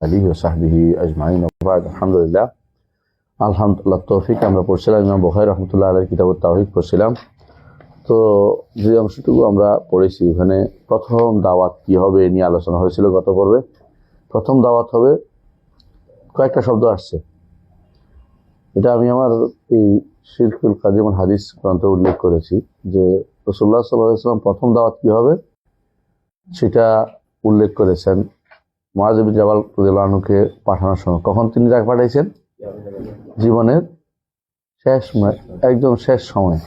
আলিহি ওয়া সাহবিহি আজমাইন ওয়া বা'দ। আলহামদুলিল্লাহ তৌফিক আমরা পড়ছিলাম ইমাম বুখারী রাহমাতুল্লাহ আলাইহির কিতাবুত তাওহীদ পড়ছিলাম। তো যে অংশটুকু আমরা পড়েছি ওখানে প্রথম দাওয়াত কি হবে নিয়ে আলোচনা হয়েছিল গত পর্বে। প্রথম দাওয়াত হবে, কয়েকটা শব্দ আসছে, এটা আমি আমার এই শিরকুল কাদিমুল হাদিস গ্রন্থে উল্লেখ করেছি যে রাসূলুল্লাহ সাল্লাল্লাহু আলাইহি ওয়াসাল্লাম প্রথম দাওয়াত কি হবে সেটা উল্লেখ করেছেন মুআয বিন জাবাল রাদিয়াল্লাহু আনহুকে পাঠানোর সময়। কখন তিনি তাকে পাঠাইছেন? জীবনের শেষ একদম শেষ সময়।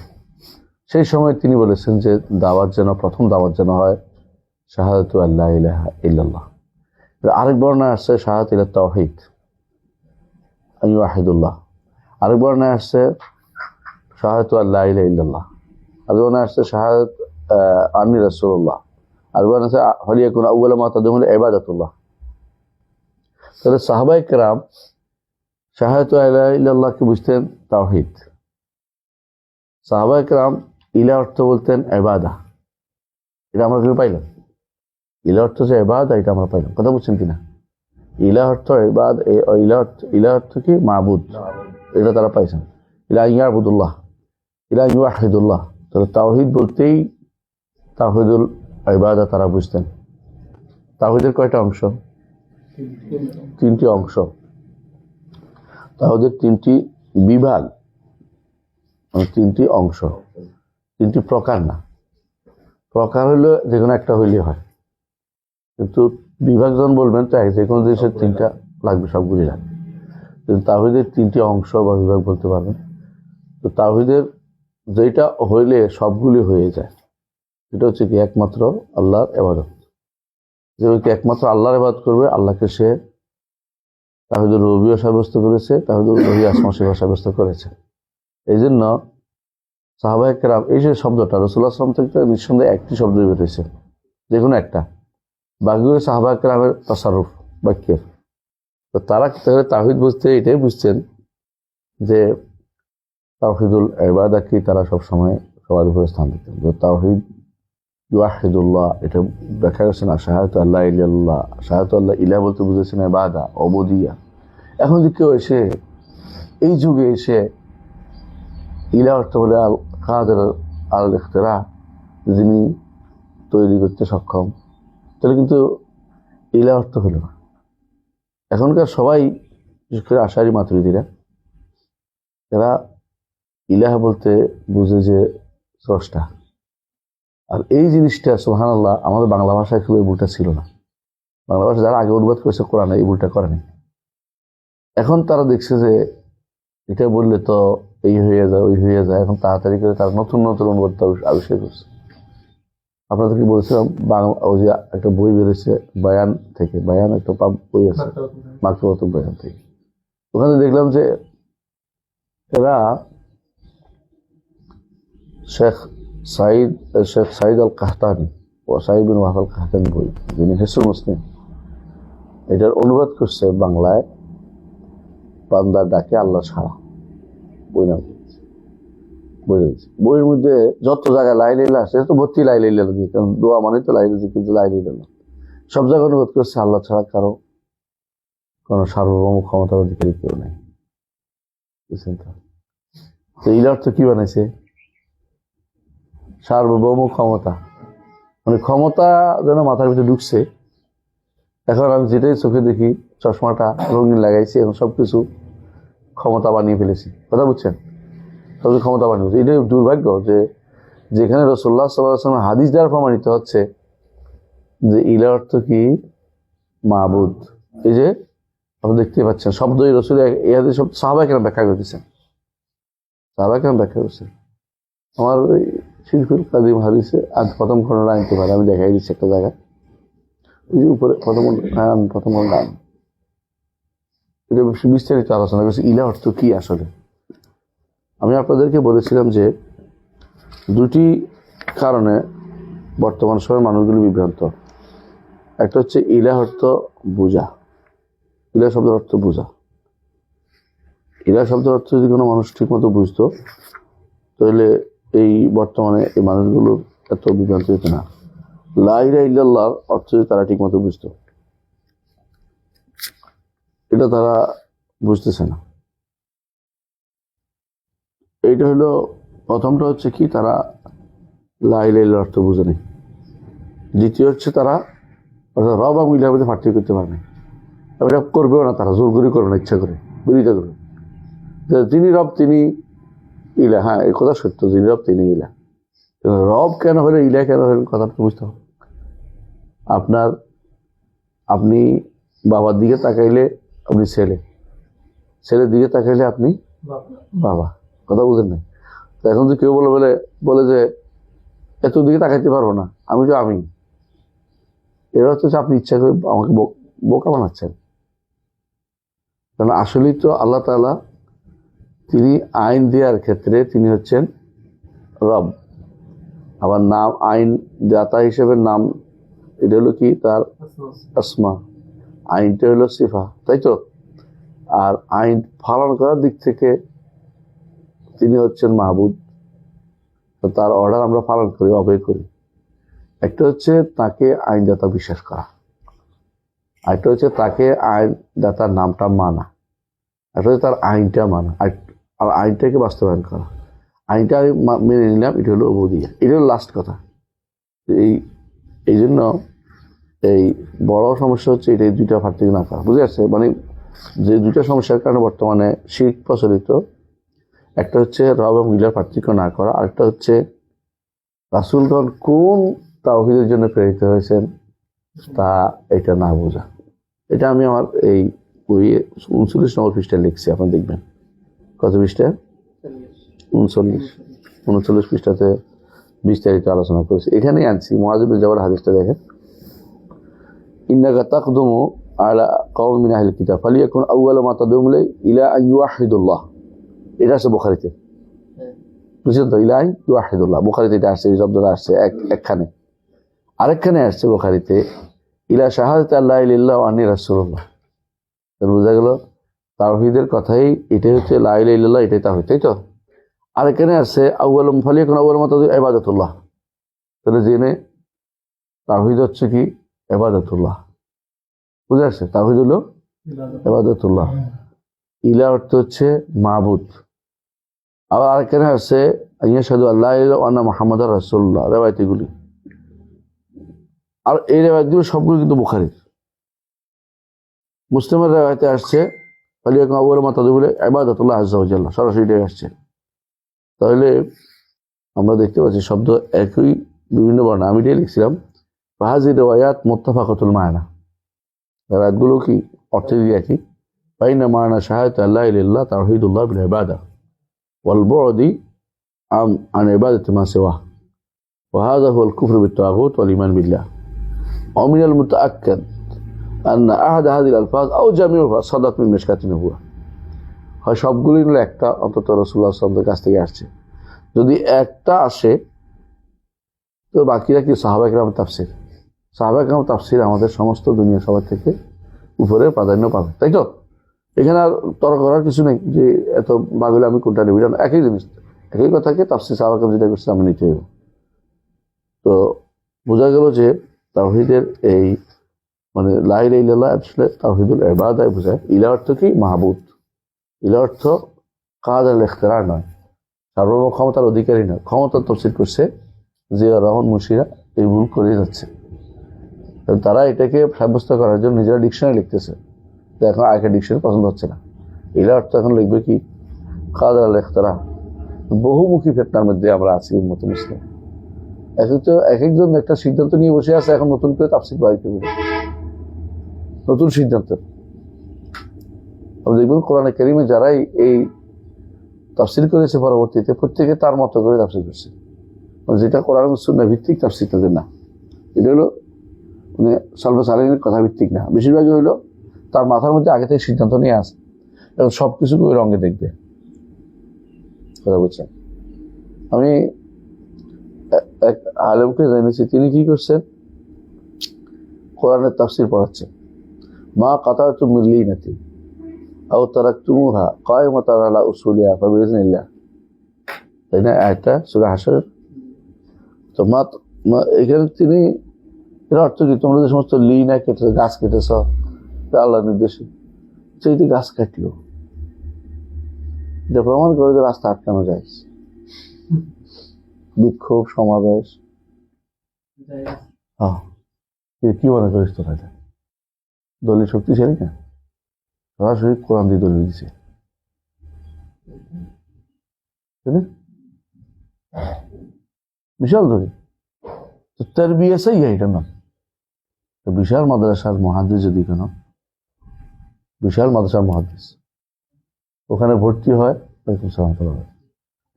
সেই সময় তিনি বলেছেন যে দাওয়াত যেন, প্রথম দাওয়াত যেন হয় শাহাদাতু আল্লা ইলাহা ইল্লাল্লাহ। আরেক বর্ণনায় আসছে শাহাদাত ইলা তাওহীদ ওয়াহিদুল্লাহ। আরেক বর্ণনায় আসছে শাহাদাতু আল্লা ইলাহা ইল্লাল্লাহ। আরেক বর্ণনায় আসছে শাহাদাত আন্নী রাসূলুল্লাহ। আরেক বর্ণনায় আছে হলিয়াকুন আউয়ালা মা তাদউন ইবাদাতুল্লাহ। তাহলে সাহাবায়ে কেরাম শাহাদাতু লা ইলাহা ইল্লাল্লাহ কি বুঝতেন? তাওহীদ। সাহাবায়ে কেরাম ইলা অর্থ বলতেন ইবাদা। এটা আমরা কি পাইলাম? ইলা অর্থ যে ইবাদা, এটা আমরা পাইলাম। কথা বুঝছেন কিনা? ইলা অর্থ ইবাদ, ইলা অর্থ কি? মাবুদ। এটা তারা পাইছেন। ইলা ইয়াবুদুল্লাহ, ইলা ইউহিদুল্লাহ। তাহলে তাওহীদ বলতেই তাওহীদুল ইবাদা তারা বুঝতেন। তাওহীদের কয়টা অংশ? তিনটি অংশ। তাওহীদের তিনটি বিভাগ, তিনটি অংশ, তিনটি প্রকার না। প্রকার হইলে যে কোনো একটা হইলে হয়, কিন্তু বিভাগ যখন বলবেন তো যে কোনো জিনিসের তিনটা লাগবে, সবগুলি লাগবে। কিন্তু তাওহীদের তিনটি অংশ বা বিভাগ বলতে পারবেন। তো তাওহীদের যেটা হইলে সবগুলি হয়ে যায়, এটা হচ্ছে কি একমাত্র আল্লাহর ইবাদত। যে ব্যক্তি একমাত্র আল্লাহর ইবাদত করবে, আল্লাহকে সে তাওহীদুর রুবুবিয়্যাহ সাব্যস্ত করেছে, তাওহীদুল উলূহিয়্যাহ আসমা সিফাত সাব্যস্ত করেছে। এই জন্য সাহাবায়ে কেরাম এই যে শব্দটা রাসূলুল্লাহ সাল্লাল্লাহু আলাইহি ওয়াসাল্লাম থেকে নিঃসন্দেহে একটি শব্দ বের হয়েছে, যে কোনো একটা। বাকিগুলো সাহাবায়ে কেরামের তাসাররুফ বাক্যের। তো তারা তাওহীদ বুঝতে এটাই বুঝছেন যে তাওহীদুল ইবাদা কি তারা সবসময় সবার উপরে স্থান দিতেন। যে তাওহীদ ওয়াহিদুল্লাহ, এটা ব্যাখ্যা করছেন শাহাদাতু আল্লা ইলাহা ইল্লাল্লাহ। শাহাদাতু আল্লাহ ইলাহা বলতে বুঝেছেন ইবাদা, উবুদিয়্যাহ। এখন যে কেউ এসে এই যুগে এসে ইলাহ অর্থ বলে কাদের আল ইখতিরা, যিনি তৈরি করতে সক্ষম, তাহলে কিন্তু ইলাহ অর্থ হলো না। এখনকার সবাই বিশেষ করে আশারি মাতুরিদিরা, এরা ইলাহ বলতে বুঝে যে স্রষ্টা। আর এই জিনিসটা সুবহানাল্লাহ আমাদের বাংলা ভাষায় খুব এই ভুলটা ছিল না। বাংলা ভাষা যারা আগে অনুবাদ করেছে কোরআনে এই ভুলটা করেনি। এখন তারা দেখছে যে এটা বললে তো এই হয়ে যায়, ওই হয়ে যায়। এখন তাড়াতাড়ি করে তারা নতুন নতুন অনুবাদ আবিষ্কার করছে। আপনাদেরকে বলেছিলাম ওই যে একটা বই বেরোচ্ছে বায়ান থেকে, বায়ান একটা বই আছে মাকতুবাতুল বায়ান থেকে। ওখানে দেখলাম যে এরা শেখ সাইদ আল কাহতানি ও সাইদ বিন ওয়াহাব আল কাহতানি বই, যিনি হিসনুল মুসলিম, এটার অনুবাদ করছে বাংলায় বান্দার ডাকে আল্লাহ ছাড়া। বই নাম বইয়ের মধ্যে যত জায়গায় লা ইলাহা ইল্লাল্লাহ আছে তো ভর্তি লা ইলাহা ইল্লাল্লাহ, কারণ দোয়া মানে তো লা ইলাহা কিন্তু লা ইলাহা ইল্লাল্লাহ। সব জায়গায় অনুবাদ করছে আল্লাহ ছাড়া কারো কোনো সার্বভৌম ক্ষমতার অধিকারী কেউ নাই। বুঝছেন তো ইলাহ অর্থ কি বানাইছে? সার্বভৌম ক্ষমতা, মানে ক্ষমতা যেন মাথার ভিতরে ঢুকছে। এখন আমি যেটাই চোখে দেখি, চশমাটা রঙিন লাগাইছি, এখন সবকিছু ক্ষমতা বানিয়ে ফেলেছি। কথা বুঝছেন? সবকিছু ক্ষমতা বানিয়ে ফেলেছি। এটাই দুর্ভাগ্য যে যেখানে রাসূলুল্লাহ সাল্লাল্লাহু আলাইহি ওয়াসাল্লাম হাদিস দ্বারা প্রমাণিত হচ্ছে যে ইলাহ অর্থ কি? মাবুদ। এই যে আপনি দেখতে পাচ্ছেন শব্দই রাসূল এই হাদিস সব সাহাবায়ে কেরাম ব্যাখ্যা করতেছেন, সাহাবায়ে কেরাম ব্যাখ্যা করছেন। আমার ওই শিরকুল কাদিম হাদিসে আজ প্রথম খণ্ডটা আনতে পারে, আমি দেখাই দিচ্ছি একটা জায়গা, ওই যে উপরে প্রথম খণ্ড। এটা বিস্তারিত আলোচনা করছি ইলাহ অর্থ কি আসলে। আমি আপনাদেরকে বলেছিলাম যে দুটি কারণে বর্তমান সময়ের মানুষগুলি বিভ্রান্ত। একটা হচ্ছে ইলাহ অর্থ বোঝা। ইলাহ শব্দের অর্থ বোঝা। ইলাহ শব্দের অর্থ যদি কোনো মানুষ ঠিক মতো বুঝতো তাহলে এই বর্তমানে এই মানুষগুলো এত বিভ্রান্ত হতো না। লা ইলাহা ইল্লাল্লাহর অর্থ যদি তারা ঠিক মতো বুঝতো, এটা তারা বুঝতেছে না। এইটা হলো প্রথমটা হচ্ছে কি, তারা লা ইলাহা ইল্লাল্লাহর অর্থ বুঝে নেই। দ্বিতীয় হচ্ছে তারা রব এবং ইলার মধ্যে পার্থক্য করতে পারে না। এটা করবেও না, তারা জোর করে করবে না, ইচ্ছা করে বিরোধিতা করবে। যিনি রব তিনি ইলা, হ্যাঁ এই কথা সত্য, যিনি রব তিনি ইলা। রব কেন হলে ইলা কেন হলে কথাটা বুঝতে হবে। আপনি বাবার দিকে তাকাইলে আপনি ছেলে, ছেলের দিকে তাকাইলে আপনি বাবা, কথা বুঝেন না? তো এখন যে কেউ বলে যে এত দিকে তাকাইতে পারবো না, আমি তো আমি, এর হচ্ছে আপনি ইচ্ছা করে আমাকে বোকা বানাচ্ছেন। কারণ আসলেই তো আল্লাহ তাআলা তিনি আইন দেওয়ার ক্ষেত্রে তিনি হচ্ছেন রব। আবার নাম আইন দাতা হিসেবে নাম, এটা হলো কি তার আসমা, আইনটা হলো সিফা, তাই তো? আর আইন পালন করার দিক থেকে তিনি হচ্ছেন মাহবুদ। তার অর্ডার আমরা পালন করি, অবয় করি। একটা হচ্ছে তাকে আইনদাতা বিশ্বাস করা, আরেকটা হচ্ছে তাকে আইনদাতার নামটা মানা, একটা হচ্ছে তার আইনটা মানা, আর আইনটাকে বাস্তবায়ন করা। আইনটা আমি মেনে নিলাম, এটা হলো উবুদিয়া, এটা হলো লাস্ট কথা। এই জন্য এই বড় সমস্যা হচ্ছে এটা, দুইটা পার্থক্য না করা, বুঝে আসছে? মানে যে দুইটা সমস্যার কারণে বর্তমানে শিরক প্রচলিত, একটা হচ্ছে রব এবং ইলার পার্থক্য না করা, আরেকটা হচ্ছে রাসূলগণ কোন তাওহীদের জন্য প্রেরিত হয়েছেন তা এটা না বোঝা। এটা আমি আমার এই বইয়ে 39 নম্বর পৃষ্ঠায় লিখছি, আপনি দেখবেন। কত পৃষ্ঠা? 39 পৃষ্ঠাতে বিস্তারিত আলোচনা করেছি। এখানেই আনছি মুআয ইবনে জাবাল হাদিসটা দেখেন, ইন্নাকা তাকদুমু আলা কওমিন মিন আহলিল কিতাব ফালিয়াকুন আউয়ালু মা তাদুমু ইলা আন ইউওয়াহিদুল্লাহ। এটা আছে বুখারীতে, বুঝছেন তো? ইলা আন ইউওয়াহিদুল্লাহ, বুখারীতে এটা আসছে, এই শব্দটা আসছে একখানে। আরেকখানে আসছে বুখারীতে ইলা শাহাদাতি আল্লা ইলাহা ইল্লাল্লাহ ওয়া আন্নী রাসূলুল্লাহ। বোঝা গেল তাওহীদের কথাই এটাই হচ্ছে লা ইলাহা ইল্লাল্লাহ, এটাই তাওহীদ, তাই তো? আর এখানে আসছে আউয়ালু ফালিয়াকুন আউয়ালু মা তাদুমু ইবাদাতুল্লাহ। তাহলে জেনে তাওহীদ হচ্ছে কি? ইবাদাতুল্লাহ। বুঝা আসছে? তাওহীদ হলো ইবাদাতুল্লাহ, ইলা অর্থ হচ্ছে মাবুদ। আবার আরেকখানে আসছে আশহাদু আল্লা ইলাহা ইল্লাল্লাহ ওয়া আন্না মুহাম্মাদার রাসূলুল্লাহ, রিওয়ায়াতগুলি। আর এই রিওয়ায়াতগুলো সবগুলো কিন্তু বুখারীর। মুসলিমের রিওয়ায়াতে আসছে ফালিয়াকুন আউয়ালু মা তাদুমু ইবাদাতুল্লাহ আযজা ওয়া জাল্লা, সরাসরি এটা আসছে। তাহলে আমরা দেখতে পাচ্ছি শব্দ একই, বিভিন্ন বর্ণ। আমি এটাই লিখছিলাম ফাহাযির রিওয়ায়াত মুত্তাফাকাতুল মা'না, রিওয়ায়াতগুলো কি অর্থ দিয়ে একই। ফাইন্না মা'না শাহাদাতি আল্লা ইলাহা ইল্লাল্লাহ তাওহীদুল্লাহ বিল ইবাদা ওয়াল বু'দি আন ইবাদাতি মা সিওয়া ওয়া হাযা হুয়াল কুফরু বিত তাগুত ওয়াল ঈমান বিল্লাহ ওয়া মিনাল মুতাআক্কাদ আন্না আহাদা হাযিল আলফাজ আও জামিউহা সাদাত মিন মিশকাতি নবুওয়া। হয় সবগুলোই হলো একটা অন্তত রাসূলুল্লাহ সাল্লাল্লাহু আলাইহি ওয়াসাল্লামের কাছ থেকে আসছে। যদি একটা আসে তো বাকিরা কি সাহাবায়ে কেরামের তাফসীর, সাহাবায়ে কেরামের তাফসীর আমাদের সমস্ত দুনিয়া সবার থেকে উপরে প্রাধান্য পাবে, তাই তো? এখানে আর তর্ক করার কিছু নেই যে এত বাগলে আমি কোনটা নেব, একই জিনিস, একই কথাকে তাফসীর সাহাবায়ে কেরাম যেটা করছে আমি নিতে হবে। তো বোঝা গেল যে তাওহীদের এই মানে লা ইলাহা ইল্লাল্লাহ আসলে তাওহীদুল ইবাদায় বোঝায়। ইলা অর্থ কি? মাহবুদ। ইলা অর্থ কাদের ইখতিরা নয়, সার্বভৌম ক্ষমতার অধিকারী নয়। ক্ষমতার তাফসীর করছে জিয়া রহমান মুশিরা, এই ভুল করে যাচ্ছে। তারা এটাকে সাব্যস্ত করার জন্য নিজেরা ডিকশনারি লিখতেছে, এখন আগের ডিকশনারি পছন্দ হচ্ছে না। ইলা অর্থ এখন লিখবে কি? কাদের ইখতিরা। বহুমুখী ফিতনার মধ্যে আমরা আছি উম্মত মুসলিম। এক একজন একটা সিদ্ধান্ত নিয়ে বসে আছে, এখন নতুন করে তাফসীর বাইর করবে, নতুন সিদ্ধান্ত। দেখবেন কোরআনে কারীমে যারাই এই তাফসীর করেছে পরবর্তীতে প্রত্যেকে তার মতো করে তাফসীর করছে, যেটা কোরআন এবং সুন্নাহ ভিত্তিক তাফসীর তাদের না। এটা হলো মানে সালফে সালেহিনের কথা ভিত্তিক না, বেশিরভাগই হইলো তার মাথার মধ্যে আগে থেকে সিদ্ধান্ত নিয়ে আসে এবং সবকিছু ওই রঙে দেখবে। কথা বলছেন, আমি এক আলেমকে জেনেছি, তিনি কি করছেন, কোরআনের তাফসীর পড়াচ্ছেন। মা কাতাতুম মিন লিনাতি আও তারাকতুমুহা কায়মাতান আলা উসুলিহা ফাবিইজনিল্লাহ, তাই না? আয়াতটা সূরা হাশর। তো এখানে তিনি এর অর্থ কি? তোমরা যে সমস্ত লিনা কেটেছ, গাছ কেটেছ আল্লাহর নির্দেশে, চাইতে গাছ কাটলো, এটা প্রমাণ করে যে রাস্তা আটকানো যায়। বিক্ষোভ সমাবেশ, কি মনে করিস তোরা? এটা দলিল শক্তিশালী না? সরাসরি কোরআন দিয়ে দলিল দিছে, বিশাল দলিল। তো তারবিয়া সাইয়া এটা না, বিশাল মাদ্রাসার মুহাদ্দিস যদি কেন, বিশাল মাদ্রাসার মুহাদ্দিস, ওখানে ভর্তি হয়,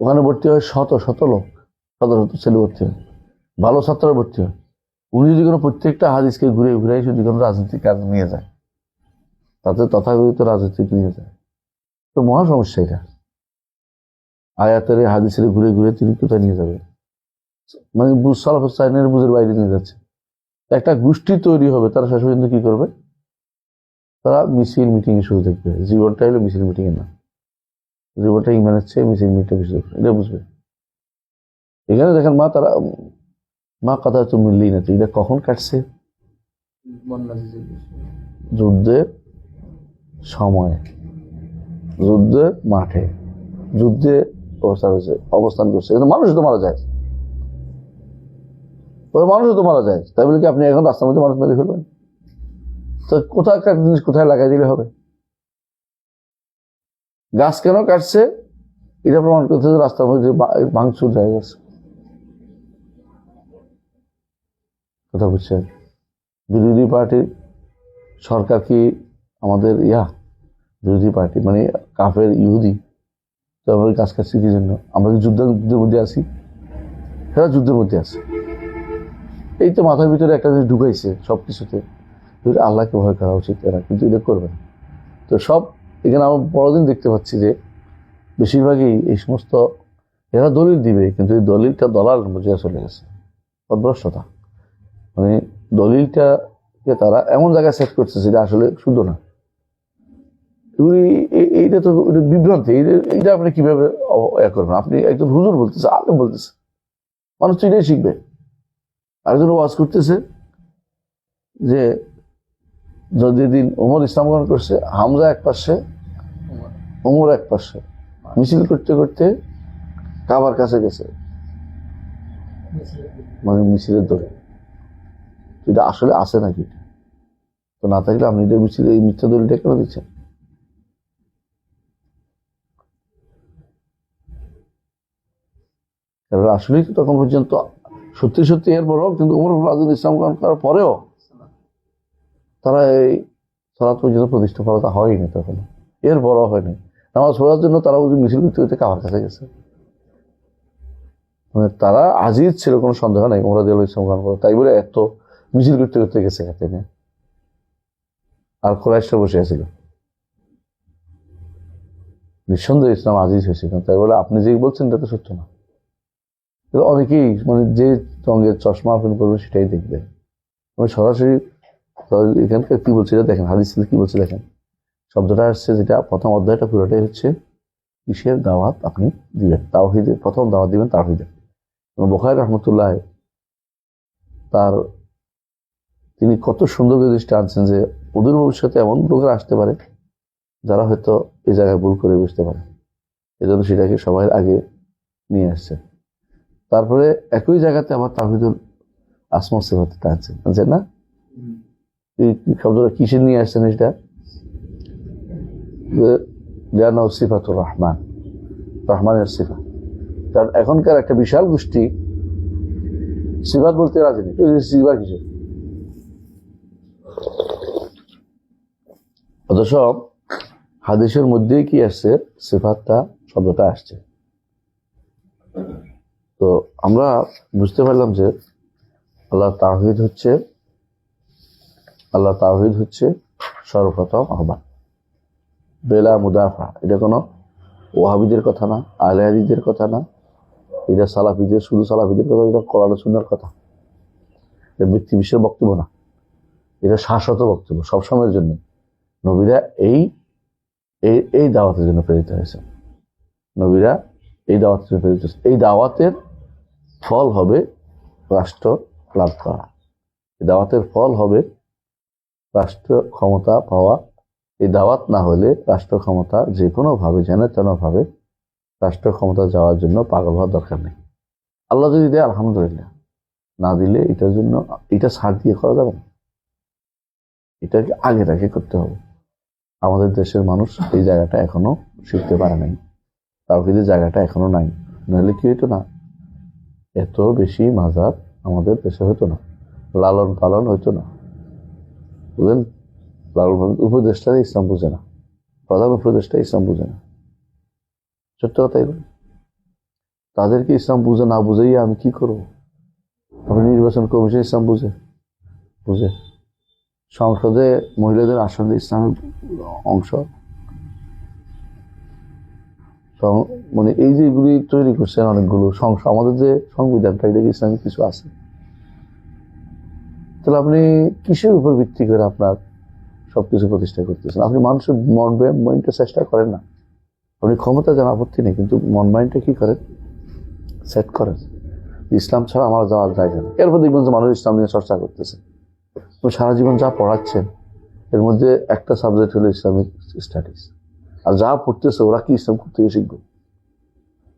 ওখানে ভর্তি হয় শত শত লোক, শত শত ছেলে ভর্তি হয়, ভালো ছাত্র ভর্তি হয়। উনি যদি কোনো প্রত্যেকটা হাদিসকে ঘুরে ঘুরে যদি কোনো রাজনৈতিক কাজ নিয়ে যায়, তাতে তথাকথিত রাজনীতিক নিয়ে যায়, তো মহা সমস্যা এটা। আয়াতের হাদিসের ঘুরে ঘুরে তিনি কোথায় নিয়ে যাবে? মানে সালাফের বুঝের বাইরে নিয়ে যাচ্ছে। একটা গোষ্ঠী তৈরি হবে, তারা শেষ পর্যন্ত কি করবে? তারা মিছিল মিটিং এ শুরু দেখবে। জীবনটা হলো মিছিল মিটিং এর না, জীবনটা ইমানের চেয়ে মিছিল মিটিং বেশি, এটা বুঝবে। এখানে দেখেন তারা কথা তো মিললেই না। এটা কখন কাটছে? যুদ্ধের সময়ে, যুদ্ধের মাঠে, যুদ্ধে অবস্থান করছে, কিন্তু মানুষও তো মারা যায়, মানুষও তো মারা যায়। তাই বলে কি আপনি এখন রাস্তার মধ্যে মানুষ মেরে ফেলবেন? তো কোথাকার জিনিস কোথায় লাগাই দিলে হবে? গাছ কেন কাটছে এটা প্রমাণ করতে রাস্তার মধ্যে ভাঙচুর জায়গা আছে। কথা বুঝছেন? বিরোধী পার্টির সরকার কি আমাদের বিরোধী পার্টি মানে কাফের ইহুদি, তো আমরা কাজ কাটছি কি জন্য? আমরা কি যুদ্ধের মধ্যে আছি? এরা যুদ্ধের মধ্যে আছে। এই তো মাথার ভিতরে একটা জিনিস ঢুকাইছে সবকিছুতে, আল্লাহকে ভয় করা উচিত এরা, কিন্তু এটা করবে না। তো সব এখানে আমরা বড়দিন দেখতে পাচ্ছি যে বেশিরভাগই এই সমস্ত এরা দলিল দিবে, কিন্তু এই দলিলটা দলাল বুঝিয়া চলে গেছে, অভ্রষ্টতা। মানে দলিলটাকে তারা এমন জায়গায় সেট করছে যেটা আসলে শুদ্ধ না। এইটা তো বিভ্রান্তি। এইটা আপনি কিভাবে করবেন? আপনি একজন হুজুর বলতেছে, আলেম বলতেছে, মানুষ তো এটাই শিখবে। আরেকজন ওয়াজ করতেছে যে যদি দিন ওমর ইসলাম গ্রহণ করছে, হামজা এক পাশে, ওমর এক পাশে, মিছিল করতে করতে কাবার কাছে গেছে, মানে মিছিলের দলে। এটা আসলে আছে নাকি? তো না থাকলে আপনি এটা মিছিল, এই মিথ্যা দলিলটা কেন দিচ্ছেন? কারণ আসলেই তো তখন পর্যন্ত সত্যি সত্যি এরপরও কিন্তু ওমর রাজুল ইসলাম গ্রহণ করার পরেও তারা এই সালাত পর্যন্ত প্রতিষ্ঠা করা হয়নি, তখন এর বড় হয়নি। নামাজ পড়ার জন্য তারা মিছিল করতে করতে কাবার কাছে গেছে। মানে তারা আজিজ ছিল, কোনো সন্দেহ নাই ওমর রাদিয়াল্লাহু ইসলাম গ্রহণ করা, তাই বলে এত মিছিল করতে করতে গেছে খেতে নিয়ে। আর কুরাইশরা বসে আছিল, নিঃসন্দেহে ইসলাম আজিজ হয়েছিল, তাই বলে আপনি যে বলছেন এটা তো সত্য না। অনেকেই মানে যে রঙের চশমা আপনি করবে সেটাই দেখবে। মানে সরাসরি এখানকার কি বলছে এটা দেখেন, হাদিস কি বলছে দেখেন। শব্দটা আসছে, যেটা প্রথম অধ্যায়টা পুরোটাই হচ্ছে কিসের দাওয়াত আপনি দিবেন? তাওহীদের প্রথম দাওয়াত দিবেন, তাওহীদের। বুখারী রাহমাতুল্লাহ তিনি কত সুন্দর দৃষ্টি আনছেন যে অদূর ভবিষ্যতে এমন লোকেরা আসতে পারে যারা হয়তো এই জায়গায় ভুল করে বুঝতে পারে, এজন্য সেটাকে সবাই আগে নিয়ে আসছে। তারপরে একই জায়গাতে আবার তাওহীদুল আসমা ওয়া সিফাত টানছেন, বুঝছেন না? এই শব্দটা কিসের নিয়ে আসছেন? এটা জানা সিফাতুর রহমান, রহমানের সিফা। কারণ এখনকার একটা বিশাল গোষ্ঠী সিফাত বলতে রাজি নেই। সিফাত কিসের? অথচ হাদিসের মধ্যেই কি আসছে? সিফাতটা শব্দটা আসছে। তো আমরা বুঝতে পারলাম যে আল্লাহ তাওহীদ হচ্ছে সর্বপ্রথম আহ্বান, বেলা মুদাফা। এটা কোনো ওয়াহাবিদের কথা না, আহলে হাদিসদের কথা না, এটা সালাফিদের, শুধু সালাফিদের কথা, এটা কোরআন ও সুন্নাহর কথা। এটা ব্যক্তি বিশেষ বক্তব্য না, এটা শাশ্বত বক্তব্য সবসময়ের জন্য। নবীরা এই দাওয়াতের জন্য প্রেরিত হয়েছে, নবীরা এই দাওয়াতের জন্য প্রেরিত হয়েছে। এই দাওয়াতের ফল হবে রাষ্ট্র লাভ করা, এই দাওয়াতের ফল হবে রাষ্ট্র ক্ষমতা পাওয়া, এই দাওয়াত না হলে রাষ্ট্র ক্ষমতা যে কোনোভাবে যেন তেনভাবে রাষ্ট্র ক্ষমতা যাওয়ার জন্য পাগল হওয়ার দরকার নেই। আল্লাহ যদি দেয় আলহামদুলিল্লাহ, না দিলে এটার জন্য এটা ছাড় দিয়ে করা যাবে না, এটাকে আগে করতে হবে। আমাদের দেশের মানুষ এই জায়গাটা এখনো শিখতে পারে নাই, তাওহীদের জায়গাটা এখনো নাই। নাহলে কি হইতো না, এত বেশি মাজার আমাদের দেশে হতো না, লালন পালন হইতো না। বুঝলেন, লালন পালন উপদেষ্টারা ইসলাম বুঝে না, প্রধান উপদেষ্টা ইসলাম বুঝে না। সত্য কথা এগুলো। তাদেরকে ইসলাম বুঝে না বুঝাইয়া আমি কি করবো? আপনি নির্বাচন কমিশন ইসলাম বুঝে বুঝে, সংসদে মহিলাদের আসলে ইসলামের অংশ, মানে এই যে এগুলি তৈরি করছেন অনেকগুলো আমাদের যে সংবিধানটা, এটা ইসলামিক কিছু আছে। তাহলে আপনি কিসের উপর ভিত্তি করে আপনার সবকিছু প্রতিষ্ঠা করতেছেন? আপনি মানুষের মন মাইন্ডটা চেষ্টা করেন না। আপনি ক্ষমতা যান, আপত্তি নেই, কিন্তু মন মাইন্ডটা কি করেন? সেট করেন ইসলাম ছাড়া আমার যাওয়ার জায়গা নেই। এরপর দেখবেন যে মানুষ ইসলাম নিয়ে চর্চা করতেছে। সারা জীবন যা পড়াচ্ছেন এর মধ্যে একটা সাবজেক্ট হলো ইসলামিক স্টাডিজ, আর যা পড়তেছে ওরা কি ইসলাম করতে শিখবে?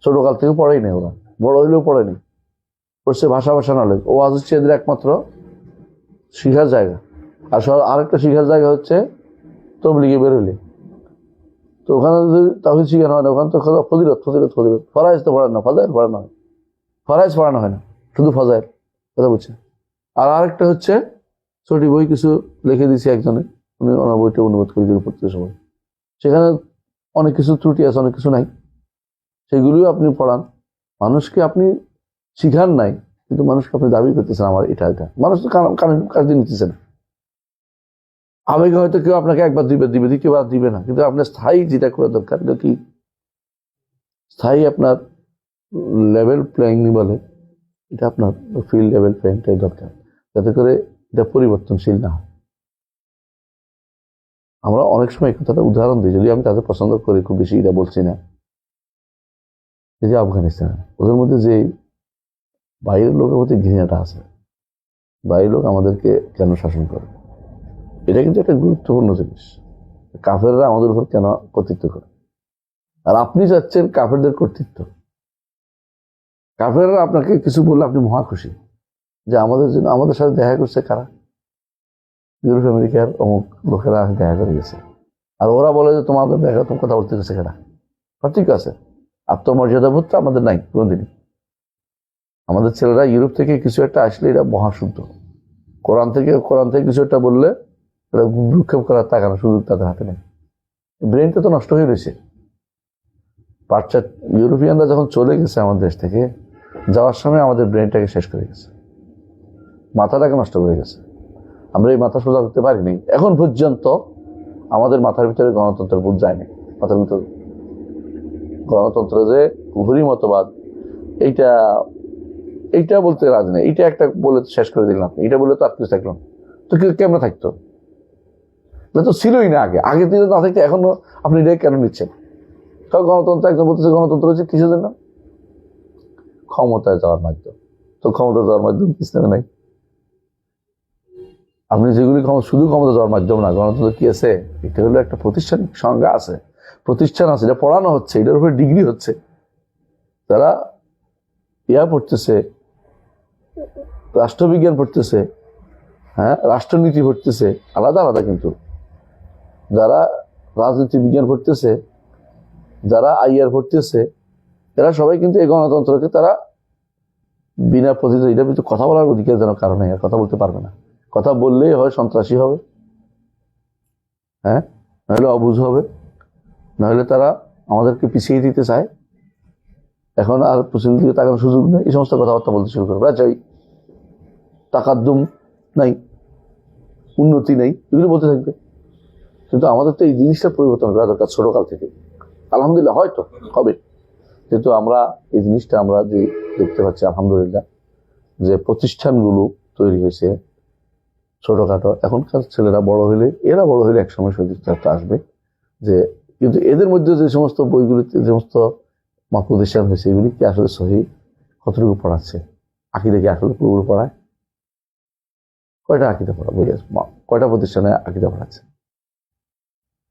ছোটকাল থেকে পড়েই নেই, ওরা বড় হইলেও পড়েনি, পড়ছে ভাষা নলেজ। ও আজ হচ্ছে এদের একমাত্র শিখার জায়গা। আর আরেকটা শিখার জায়গা হচ্ছে তবলিগে বেরোলে, তো ওখানে যদি তাওহীদ শিখানো হয় না, ওখানে তো ফজিলত। ফরাইজ তো পড়ানো, ফাজাইল পড়ানো হয়, ফরাইজ পড়ানো হয় না, শুধু ফাজাইল। কথা বুঝছে? আর আরেকটা হচ্ছে ছোটি বই কিছু লিখে দিয়েছি একজনে, উনি ওনার বইটা অনুবাদ করে পড়তে সময়, সেখানে অনেক কিছু ত্রুটি আছে, অনেক কিছু নাই, সেগুলিও আপনি পড়ান। মানুষকে আপনি শিখান নাই, কিন্তু মানুষকে আপনি দাবি করতেছেন আমার এটা। মানুষ তো কাজে নিতেছে না। আবেগে হয়তো কেউ আপনাকে একবার দিবে, দ্বিতীয়বার দিবে না, কিন্তু আপনার স্থায়ী যেটা করা দরকার, এটা কি স্থায়ী আপনার লেভেল প্লেয়িং বলে, এটা আপনার ফিল্ড লেভেল প্লেয়িংটাই দরকার, যাতে করে এটা পরিবর্তনশীল না হয়। আমরা অনেক সময় এই কথাটা উদাহরণ দিই, যদি আমি তাদের পছন্দ করি খুব বেশি, এটা বলছি না। এই যে আফগানিস্তান, ওদের মধ্যে যে বাইরের লোকের প্রতি ঘৃণাটা আছে, বাইরের লোক আমাদেরকে কেন শাসন করে, এটা কিন্তু একটা গুরুত্বপূর্ণ জিনিস। কাফেররা আমাদের উপর কেন কর্তৃত্ব করে, আর আপনি চাচ্ছেন কাফেরদের কর্তৃত্ব। কাফেররা আপনাকে কিছু বললে আপনি মহা খুশি যে আমাদের জন্য, আমাদের সাথে দেখা করছে কারা? ইউরোপ আমেরিকার অমুক লোকেরা দেখা করে গেছে, আর ওরা বলে যে তোমাদের দেখা, তোমার কথা বলতে গেছে কেনা। ঠিক আছে, আত্মমর্যাদা বোধটা আমাদের নাই কোনোদিনই। আমাদের ছেলেরা ইউরোপ থেকে কিছু একটা আসলে এটা মহাশুদ্ধ। কোরআন থেকে কিছু একটা বললে এটা ভ্রুক্ষেপ করার তাকানো সুযোগ তাদের হাতে নেই। ব্রেনটা তো নষ্ট হয়ে রয়েছে। ইউরোপিয়ানরা যখন চলে গেছে আমাদের দেশ থেকে, যাওয়ার সময় আমাদের ব্রেনটাকে শেষ করে গেছে, মাথাটাকে নষ্ট করে গেছে। আমরা এই মাথা সোজা করতে পারিনি এখন পর্যন্ত। আমাদের মাথার ভিতরে গণতন্ত্রের বোধ যায়নি। মাথার ভিতরে গণতন্ত্র যে ঘুরি মতবাদ, এইটা বলতে রাজি নেই। এইটা একটা বলে শেষ করে দিলাম, এটা বলে তো আর কিছু থাকলাম তো কেমন থাকতো? তো ছিলই না আগে দিলে না থাকতে, এখনো আপনি এটা কেন নিচ্ছেন? গণতন্ত্র, একজন বলতেছে গণতন্ত্র হচ্ছে কিসের জন্য? ক্ষমতায় যাওয়ার মাধ্যম। তো ক্ষমতায় যাওয়ার মাধ্যম ইসলামে নাই। আপনি যেগুলি শুধু ক্ষমতা যাওয়ার মাধ্যম না, গণতন্ত্র কি আছে? এটা হলো একটা প্রতিষ্ঠানিক সংজ্ঞা আছে, প্রতিষ্ঠান আছে, এটা পড়ানো হচ্ছে, এটার উপরে ডিগ্রি হচ্ছে। যারা পড়তেছে, রাষ্ট্রবিজ্ঞান পড়তেছে, হ্যাঁ, রাষ্ট্রনীতি পড়তেছে, আলাদা আলাদা। কিন্তু যারা রাজনীতি বিজ্ঞান পড়তেছে, যারা আইআর পড়তেছে, এরা সবাই কিন্তু এই গণতন্ত্রকে তারা বিনা প্রতিদ্বন্দ্বিতা, এটা কিন্তু কথা বলার অধিকার যেন কারণে আর কথা বলতে পারবে না। কথা বললেই হয় সন্ত্রাসী হবে, হ্যাঁ, নাহলে অবুঝ হবে, নাহলে তারা আমাদেরকে পিছিয়ে দিতে চায়। এখন আর পশ্চিমের দিকে তাকানোর সুযোগ নেই, এই সমস্ত কথাবার্তা বলতে শুরু করবে। চাই তাকাদ্দুম নাই, উন্নতি নেই, এগুলো বলতে থাকবে। কিন্তু আমাদের তো এই জিনিসটা পরিবর্তন করা দরকার ছোটকাল থেকে। আলহামদুলিল্লাহ হয়তো হবে, কিন্তু আমরা এই জিনিসটা আমরা যে দেখতে পাচ্ছি আলহামদুলিল্লাহ, যে প্রতিষ্ঠানগুলো তৈরি হয়েছে ছোটখাটো, এখনকার ছেলেরা বড় হইলে, এরা বড় হইলে একসময় সদিচ্ছা আসবে যে, কিন্তু এদের মধ্যে যে সমস্ত বইগুলিতে যে সমস্ত প্রতিষ্ঠান হয়েছে, এগুলি কি আসলে সহি কতটুকু পড়াচ্ছে? আকিদা কি আসলে পুরোপুরি পড়ায়? কয়টা আকিদা পড়া বই আছে? কয়টা প্রতিষ্ঠানে আকিদা পড়াচ্ছে?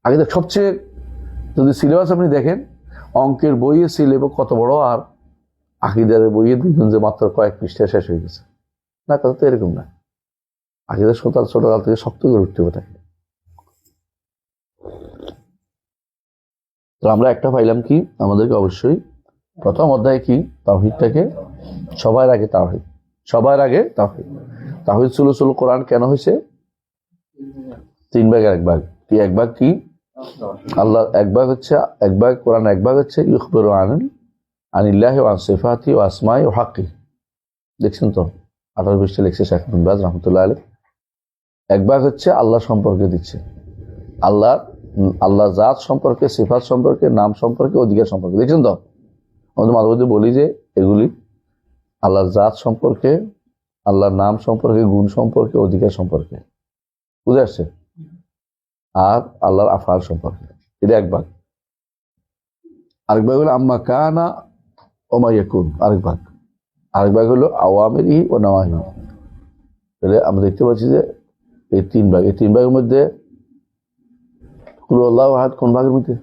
আকিদা সবচেয়ে, যদি সিলেবাস আপনি দেখেন, অঙ্কের বইয়ে সিলেবাস কত বড়, আর আকিদার বইয়ে দেখবেন যে মাত্র কয়েক পৃষ্ঠায় শেষ হয়ে গেছে। না, কথা তো এরকম না। আকিদার ছোটকাল থেকে শক্ত করে উঠতে হবে তাকে। তো আমরা একটা পাইলাম কি, আমাদেরকে অবশ্যই প্রথম অধ্যায় কি, তাওহীদটাকে সবার আগে তাওহীদ, সবার আগে তাওহীদ। তাওহীদ সুলুসুল কোরআন কেন হয়েছে? 3 ভাগের 1 ভাগ। কি 1 ভাগ কি? আল্লাহ 1 ভাগ হচ্ছে, 1 ভাগ কোরআন, 1 ভাগ হচ্ছে ইখবিরু আনিল্লাহি ওয়া আন সিফাতি ওয়া আসমাই ওয়া হাক্কি। দেখছেন তো 18 পৃষ্ঠা লিখছে শেখ বিন বাজ রাহমাতুল্লাহ আলাইহি। 1 ভাগ হচ্ছে আল্লাহ সম্পর্কে দিচ্ছে, আল্লাহ জাত সম্পর্কে, সিফাত সম্পর্কে, নাম সম্পর্কে, অধিকার সম্পর্কে। দেখছেন তো, আমাদের মাঝে মধ্যে বলি যে এগুলি আল্লাহর জাত সম্পর্কে, আল্লাহর নাম সম্পর্কে, গুণ সম্পর্কে, অধিকার সম্পর্কে, বুঝে আসছে? আর আল্লাহর আফআল সম্পর্কে, এটা 1 ভাগ। আরেক ভাগ হলো আম্মা কানা ওয়া মা ইয়াকুন, আরেক ভাগ হলো আওয়ামিরি ও নাওয়াহি। তাহলে আমরা দেখতে পাচ্ছি যে এই 3 ভাগ, এই 3 ভাগের মধ্যে কুল আল্লাহু আহাদ কোন ভাগের মধ্যে?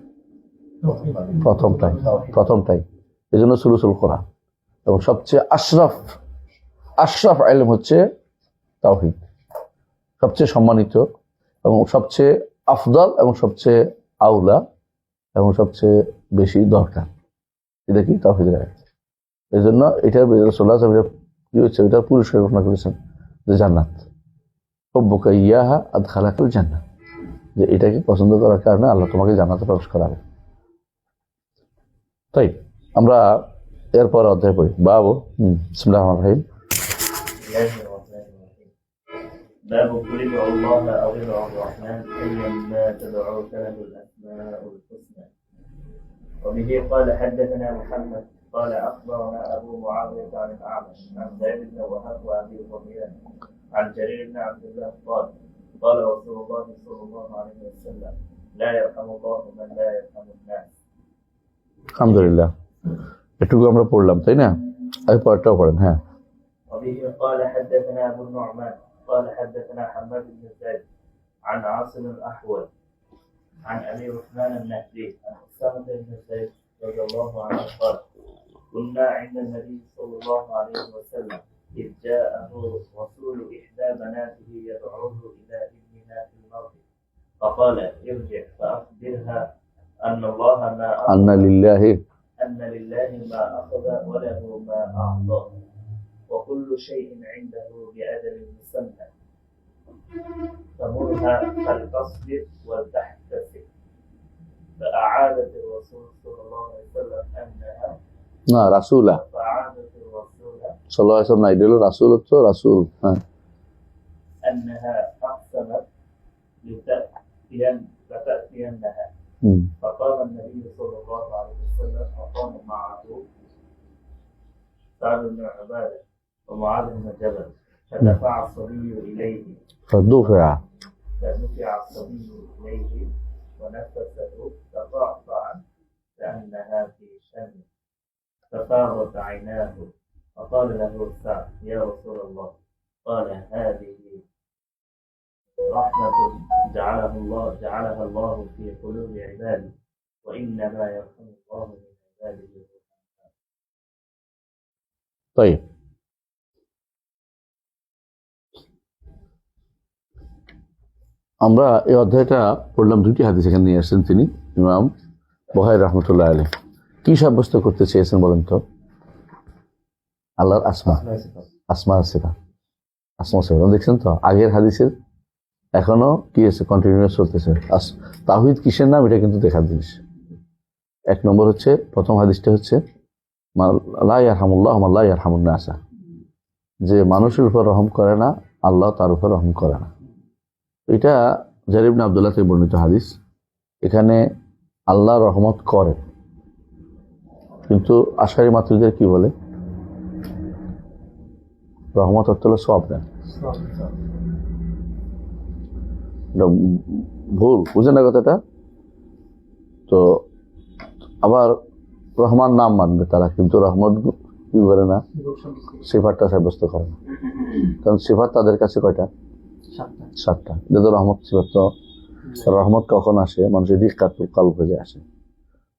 প্রথমটাই। এই জন্য সুলুসুল কোরআন। এবং সবচেয়ে আশরাফ ইলম হচ্ছে তাওহীদ, সবচেয়ে সম্মানিত এবং সবচেয়ে আফদল এবং সবচেয়ে আউলা এবং সবচেয়ে বেশি দরকার। এটা কি? তাওহীদের আয়াত। এই জন্য এটার রাসূলুল্লাহ সাল্লাল্লাহু আলাইহি ওয়াসাল্লাম কি হচ্ছে, এটার পুরস্কার ঘোষণা করেছেন যে জান্নাত, হুব্বুকা ইয়াহা আদখালাকাল জান্নাহ, যে এটাকে পছন্দ করার কারণে আল্লাহ তোমাকে জান্নাতে প্রবেশ করাবে। তাই আমরা এরপর অধ্যায় পড়ি। বাবু বিসমিল্লাহির রহমানির রহিম। باب قل ادعوا الله او ادعوا الرحمن ايما تدعوا فله الاسماء الحسنى. وبه قال حدثنا محمد قال اخبرنا ابو معاويه عن الاعمش عن زيد بن وهب وابي ظبيان عن جرير بن عبد الله قال رسول الله صلى الله عليه وسلم لا يرحم الله من لا يرحم الناس. আলহামদুলিল্লাহ, এটুকু আমরা পড়লাম, তাই না? আর পরেরটাও পড়েন। হ্যাঁ। وبه قال حدثنا ابو النعمان قال حدثنا حماد بن زيد عن عاصم الاحول عن ابي عثمان النهدي عن اسامه بن زيد رضي الله عنه قال كنا عند النبي صلى الله عليه وسلم اذ جاءه رسول احدى بناته يدعوه الى ابنها في المرض فقال ارجع فاخبرها ان الله ما أن لله ما اخذ وله ما اعطى وكل شيء عنده بأجل مسمى فمرها فلتصبر ولتحتسب. فأعادت الرسول صلى الله عليه وسلم أنها رسوله فأعادت الرسول صلى الله عليه وسلم يدل رسول أنها أقسمت لتأتينها فقام النبي صلى الله عليه وسلم وقام معه سعد بن عبادة ومعاذ بن جبل فدفع الصبي إليه فدفع الصبي إليه ونفسه تقعقع كأنها في شم ففاضت عيناه فقال له سعد يا رسول الله قال هذه رحمة جعلها الله في قلوب عباده وإنما يرحم الله من عباده. طيب আমরা এই অধ্যায়টা পড়লাম, 2টি হাদিস এখানে নিয়ে আসছেন তিনি, ইমাম বুখারী রাহমাতুল্লাহ আলাইহি। কি সাব্যস্ত করতে চেয়েছেন বলেন তো? আল্লাহর আসমা সিফাত। দেখছেন তো আগের হাদিসের এখনো কি আছে, কন্টিনিউয়াস চলতেছে। তাওহীদ কিসের নাম, এটা কিন্তু দেখার জিনিস। 1 নম্বর হচ্ছে, প্রথম হাদিসটা হচ্ছে লা ইয়ারহামুল্লাহু মান লা ইয়ারহামুন নাস, যে মানুষের উপর রহম করে না, আল্লাহ তার উপর রহম করে না। এটা জারির ইবনে আব্দুল্লাহ থেকে বর্ণিত হাদিস। এখানে আল্লাহ রহমত করে, কিন্তু আশারি মাতৃদের কি বলে? রহমত অর্থ হলো সওয়াব দেন। ভুল বুঝে না কথাটা। তো আবার রহমান নাম মানবে তারা, কিন্তু রহমত কি করে না, সিফাতটা সাব্যস্ত করে না। কারণ সিফাত তাদের কাছে কয়টা? 7টা। যেহেতু রহমত সিফাত তো রহমত কখন আসে? মানুষের রিক্কাতুল কলব হয়ে আসে।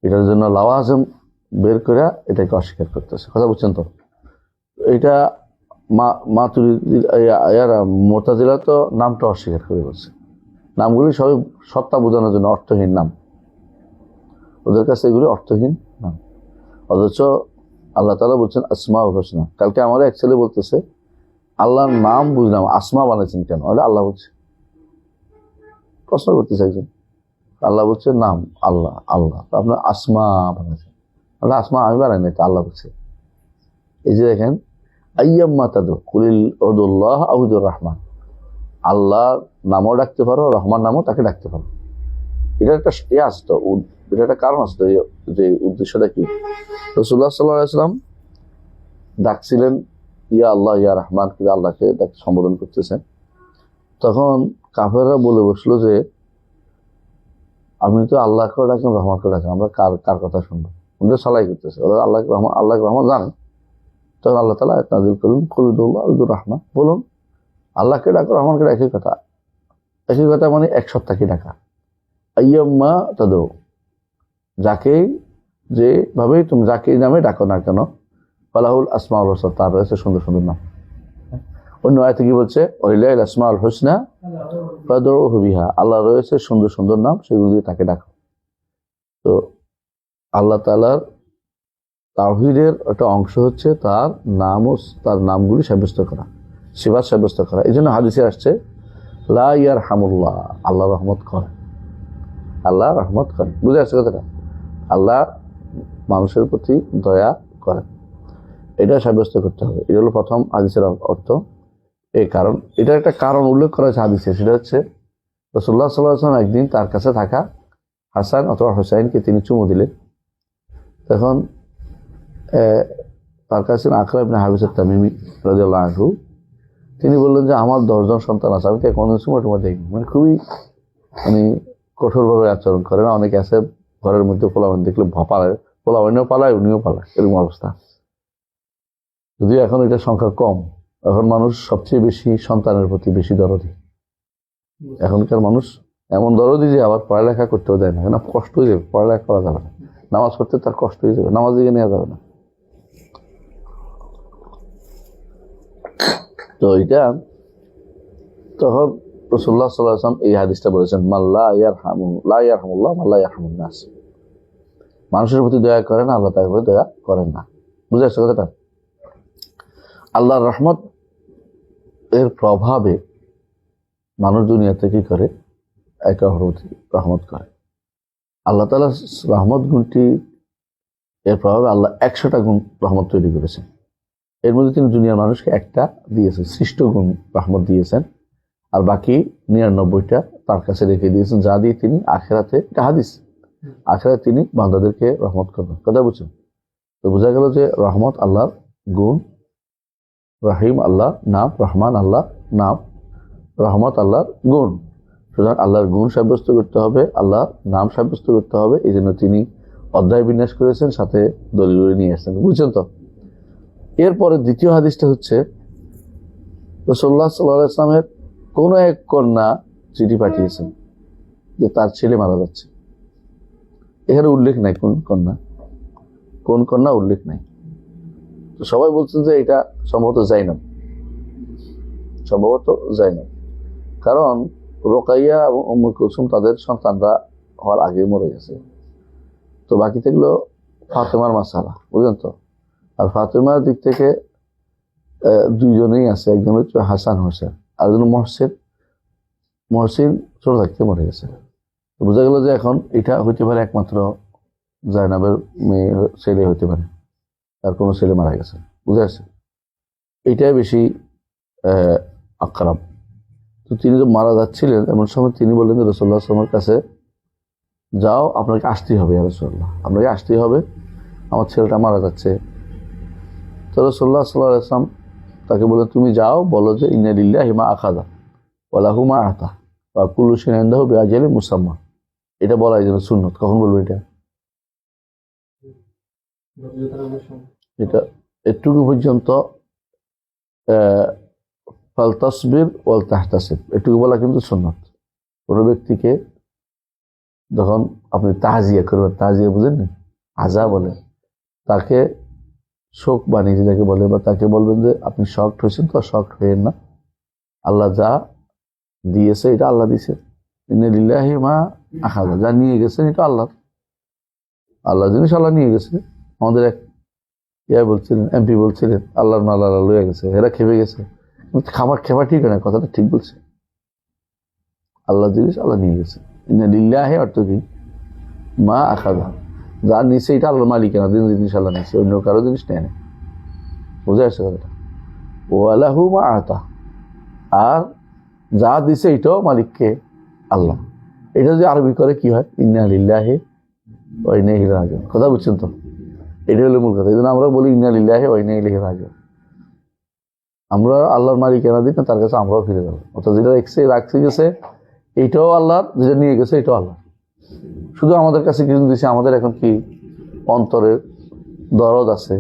এটার জন্য লাওয়াজিম বের করে এটাকে অস্বীকার করতেছে। কথা বুঝছেন তো? এটা মুতাজিলা তো নামটা অস্বীকার করে বলছে। নামগুলি সবই সত্তা বোঝানোর জন্য অর্থহীন নাম, ওদের কাছে এগুলি অর্থহীন নাম। অথচ আল্লাহ তাআলা বলছেন আসমাউল হুসনা। কালকে আমার এক ছেলে বলতেছে আল্লাহর নাম বুঝলাম, আসমা বানাইছেন কেন? আল্লাহ বলছে, প্রশ্ন করতেছে একজন, আল্লাহ বলছে নাম আল্লাহ, আল্লাহ আপনার আসমা বানাইছেন। আল্লাহ আসমা আমি বানাই নাই, তো আল্লাহ বলছে। এই যে দেখেন, আইয়াম্মা তাদু কুলিল উদুল্লাহ আউদুর রহমান, আল্লাহর নামও ডাকতে পারো, রহমান নামও তাকে ডাকতে পারো। এটা একটা আসতো, এটা একটা কারণ আসতো। যে উদ্দেশ্যটা কি? রাসূলুল্লাহ সাল্লাল্লাহু আলাইহি ওয়াসাল্লাম ডাকছিলেন ইয়া আল্লাহ ইয়া রহমান, কিন্তু আল্লাহকে সম্বোধন করতেছেন। তখন কাফেররা বলে বসলো যে আপনি তো আল্লাহকে ডাকেন, রহমানকে ডাকেন, আমরা কার কথা শুনবো? ওদের সালাই করতেছে, ওরা আল্লাহকে রহমান জানেন। তখন আল্লাহ তাআলা আয়াত নাযিল করলেন কুলুদুল্লাহ আউদুর রহমান, বলুন আল্লাহকে ডাকো, রহমানকে একই কথা। একই কথা মানে এক সত্তাকে ডাকা। আইয়াম্মা তাদু, যাকেই যেভাবেই তুমি যাকেই নামে ডাকো না কেন, ফালাহুল আসমাউল হুসনা, তার রয়েছে সুন্দর সুন্দর নাম। অন্য আয়াতে কি বলছে? ওয়ালিল্লাহিল আসমাউল হুসনা ফাদউহু বিহা, আল্লাহ রয়েছে সুন্দর সুন্দর নাম, সেগুলো দিয়ে তাকে ডাকো। তো আল্লাহ তাআলার তাওহীদের একটা অংশ হচ্ছে তার নাম ও তার নামগুলি সাব্যস্ত করা, সিফাত সাব্যস্ত করা। এই জন্য হাদিসে আসছে লা ইয়ারহামুল্লাহ, আল্লাহ রহমত করেন, আল্লাহ রহমত করেন। বুঝে আসছে কথাটা? আল্লাহ মানুষের প্রতি দয়া করেন, এটা সাব্যস্ত করতে হবে। এটা হলো প্রথম হাদিসের অর্থ। এই কারণ, এটা একটা কারণ উল্লেখ করা হয়েছে হাদিসে, সেটা হচ্ছে রাসূলুল্লাহ সাল্লাল্লাহু আলাইহি ওয়াসাল্লাম একদিন তার কাছে থাকা হাসান অথবা হুসাইনকে তিনি চুমু দিলেন। তখন তার কাছে আকরা ইবনে হাবিস আত-তামিমি রাদিয়াল্লাহু আনহু, তিনি বললেন যে আমার 10 জন সন্তান আছে, আমি তো কোনোদিন চুমু টুমু দেইনি। মানে খুবই কঠোরভাবে আচরণ করে না? অনেকে আছে ঘরের মধ্যে পোলাপান দেখলে পালায়, পোলাপানিও পালায়, উনিও পালায়, এরকম অবস্থা। যদিও এখন এটা সংখ্যা কম, এখন মানুষ সবচেয়ে বেশি সন্তানের প্রতি বেশি দরদি। এখনকার মানুষ এমন দরদি যে আবার পড়ালেখা করতেও দেয় না, কেন? কষ্ট হয়ে যাবে, পড়ালেখা করা যাবে না, নামাজ পড়তে তার কষ্ট হয়ে যাবে, নামাজ দিকে নেওয়া যাবে না। তো এটা তখন রাসূলুল্লাহ সাল্লাল্লাহু আলাইহি ওয়াসাল্লাম এই হাদিসটা বলেছেন, লা ইয়ারহামুল্লাহ লা ইয়ারহামুন নাস, মানুষের প্রতি দয়া করেন আল্লাহ তার প্রতি দয়া করেন না। বুঝে আসছে কথাটা? আল্লাহর রহমত এর প্রভাবে মানুষ দুনিয়াতে কি করে? একে অপরের প্রতি রহমত করে। আল্লাহ তাআলা রহমত গুণটি এর প্রভাবে আল্লাহ 100টা গুণ রহমত তৈরি করেছেন। এর মধ্যে তিনি দুনিয়ার মানুষকে একটা দিয়েছেন, সৃষ্ট গুণ রহমত দিয়েছেন, আর বাকি 99টা তার কাছে রেখে দিয়েছেন, যা দিয়ে তিনি আখিরাতে, এটা হাদিস, আখিরাতে তিনি বান্দাদেরকে রহমত করবেন। কথা বুঝছেন? তো বোঝা গেল যে রহমত আল্লাহর গুণ, রহিম আল্লাহ নাম, রহমান আল্লাহ নাম, রহমত আল্লাহর গুণ। সুতরাং আল্লাহর গুণ সাব্যস্ত করতে হবে, আল্লাহর নাম সাব্যস্ত করতে হবে। এই জন্য তিনি অধ্যায় বিন্যাস করেছেন, সাথে দলিল নিয়ে আসছেন। বুঝছেন তো? এরপরে দ্বিতীয় হাদিসটা হচ্ছে রাসূলুল্লাহ সাল্লাল্লাহু আলাইহি ওয়াসাল্লামের কোন এক কন্যা চিঠি পাঠিয়েছেন যে তার ছেলে মারা যাচ্ছে। এখানে উল্লেখ নাই কোন কন্যা উল্লেখ নাই। তো সবাই বলছেন যে এটা সম্ভবত জাইনব, কারণ রোকাইয়া এবং উম্মে কুলসুম তাদের সন্তানরা হওয়ার আগে মরে গেছে। তো বাকি থাকলো ফাতেমার মাসালা, বুঝলেন তো? আর ফাতেমার দিক থেকে দুইজনেই আছে, একজন হচ্ছে হাসান হোসেন, আর একজন মহসিন ছোট থাকতে মরে গেছে। তো বোঝা গেল যে এখন এটা হইতে পারে একমাত্র জাইনাবের মেয়ে ছেলে হইতে পারে, আর কোনো ছেলে মারা গেছে। বুঝে আসছে? এটাই বেশি আকরাম। তো তিনি তো মারা যাচ্ছিলেন, এমন সময় তিনি বললেন যে রাসূলুল্লাহ সাল্লাল্লাহু আলাইহি ওয়াসাল্লামের কাছে যাও, আপনাকে আসতেই হবে ইয়া রাসূলুল্লাহ, আপনাকে আসতেই হবে, আমার ছেলেটা মারা যাচ্ছে। তো রাসূলুল্লাহ সাল্লাল্লাহু আলাইহি ওয়াসাল্লাম তাকে বলে, তুমি যাও, বলো যে ইন্না লিল্লাহি মা আখাযা ওয়া লাহু মা আতা ওয়া কুল্লু শাইইন ইনদাহু বিআজালিন মুসাম্মা। এটা বলা এই জন্য সুন্নত। কখন বলবো এটা? এটা এটুকু পর্যন্ত ফালতাসবির ওয়াল তাহতাসিব, এটুকু বলা কিন্তু সুন্নত। কোনো ব্যক্তিকে যখন আপনি তাজিয়া করবেন, তাজিয়া বুঝেন নি, আজা বলে, তাকে শোক বানিয়ে যাকে বলে, বা তাকে বলবেন যে আপনি শকড হয়েছেন, তো শকড হয়েন না, আল্লাহ যা দিয়েছে এটা আল্লাহ দিয়েছে, ইন্না লিল্লাহি মা আখাযা, যা নিয়ে গেছেন এটা আল্লাহ, আল্লাহ জিনিস আল্লাহ নিয়ে গেছে। আমাদের এক বলছিলেন, এমপি বলছিলেন আল্লাহ আল্লাহ লয়ে গেছে, এরা খেপে গেছে। খাবার খেপা ঠিক না, কথাটা ঠিক বলছে, আল্লাহ জিনিস আল্লাহ নিয়ে গেছে। ইন্না লিল্লাহি অর্থ কি, মা আখাযা, যা নিছে এটা আল্লাহর মালিকানা, জিনিস আল্লাহ নিছে, অন্য কারো জিনিস নেয় না। বুঝে আসছে কথাটা? ওয়ালাহু মা আতা, আর যা দিছে এটাও মালিককে, আল্লাহ। এটা যদি আরবি করে কি হয়, ইন্না লিল্লাহি ওয়া ইন্না ইলাইহি রাজিউন। কথা বুঝছেন তো? এটা হলো মূল কথা। এই জন্য আমরা বলি ইন্না লিল্লাহি ওয়া ইন্না ইলাইহি রাজিউন। আমরা আল্লাহর মালিকানা দিই না, তার কাছে আমরাও ফিরে যাবো। অর্থাৎ যেটা রাখছে গেছে এইটাও আল্লাহর, যেটা নিয়ে গেছে এটাও আল্লাহ। শুধু আমাদের কাছে কিছু দিচ্ছে, আমাদের এখন কি অন্তরের দরদ আছে,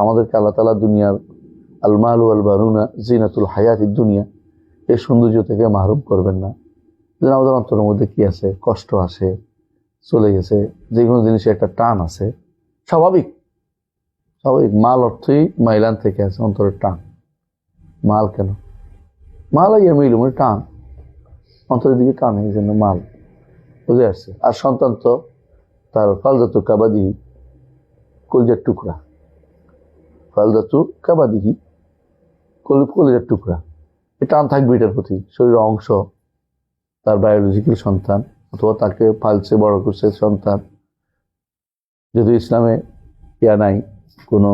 আমাদেরকে আল্লাহ তাআলা দুনিয়ার আল মালু ওয়াল বানুনা জিনাতুল হায়াতিদ দুনিয়া, এই সৌন্দর্য থেকে মাহরুম করবেন না। যেন আমাদের অন্তরের মধ্যে কি আছে, কষ্ট আছে, চলে গেছে, যে কোনো জিনিসে একটা টান আছে, স্বাভাবিক। মাল অর্থই মাইলান থেকে আছে, অন্তরের টান। মাল কেন, মাল ইয়া মিল মানে টান, অন্তরের দিকে টান, এই জন্য মাল। বুঝে আসছে? আর সন্তান তো তার ফালদাতু কাবাদিহি, কলিজার টুকরা, ফালদাতু কাবাদিহি, কলিজার টুকরা, এই টান থাকবে এটার প্রতি। শরীরের অংশ, তার বায়োলজিক্যাল সন্তান, অথবা তাকে পালছে বড় করছে সন্তান। যদি ইসলামে নাই, কোনো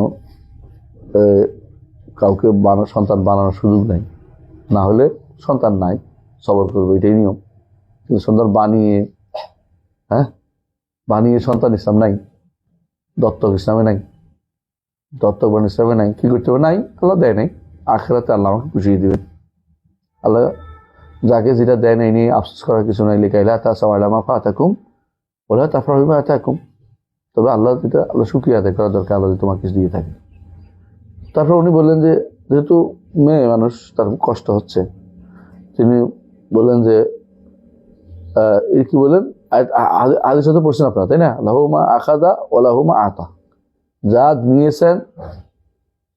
কাউকে সন্তান বানানোর সুযোগ নাই, না হলে সন্তান নাই, সবর করবে, এটাই নিয়ম। কিন্তু সন্তান বানিয়ে সন্তান ইসলাম নাই, দত্তক ইসলামে নাই, দত্তক বান ইসলামে নাই, কি করতে হবে, নাই, আল্লাহ দেয় নাই। আখিরাতে আল্লাহ আমাকে পুষিয়ে দিবেন। আল্লাহ যাকে যেটা দেয় নাই নিয়ে আফসোস করার কিছু নাই, লিখাইলা তাসাওয়ালামা ফাতাকুম ওলা তাফরাহু বিমা আতাকুম। তবে আল্লাহ যেটা, আল্লাহ শুকরিয়া আদায় করা দরকার, আল্লাহ তোমার কিছু দিয়ে থাকে। তারপর উনি বললেন যে যেহেতু মেয়ে মানুষ, তার কষ্ট হচ্ছে, তিনি বললেন যে কি বলেন, আদেশ তো পড়ছেন আপনারা, তাই না? লাহুমা আখাদা ও লাহুমা আতা, যা নিয়েছেন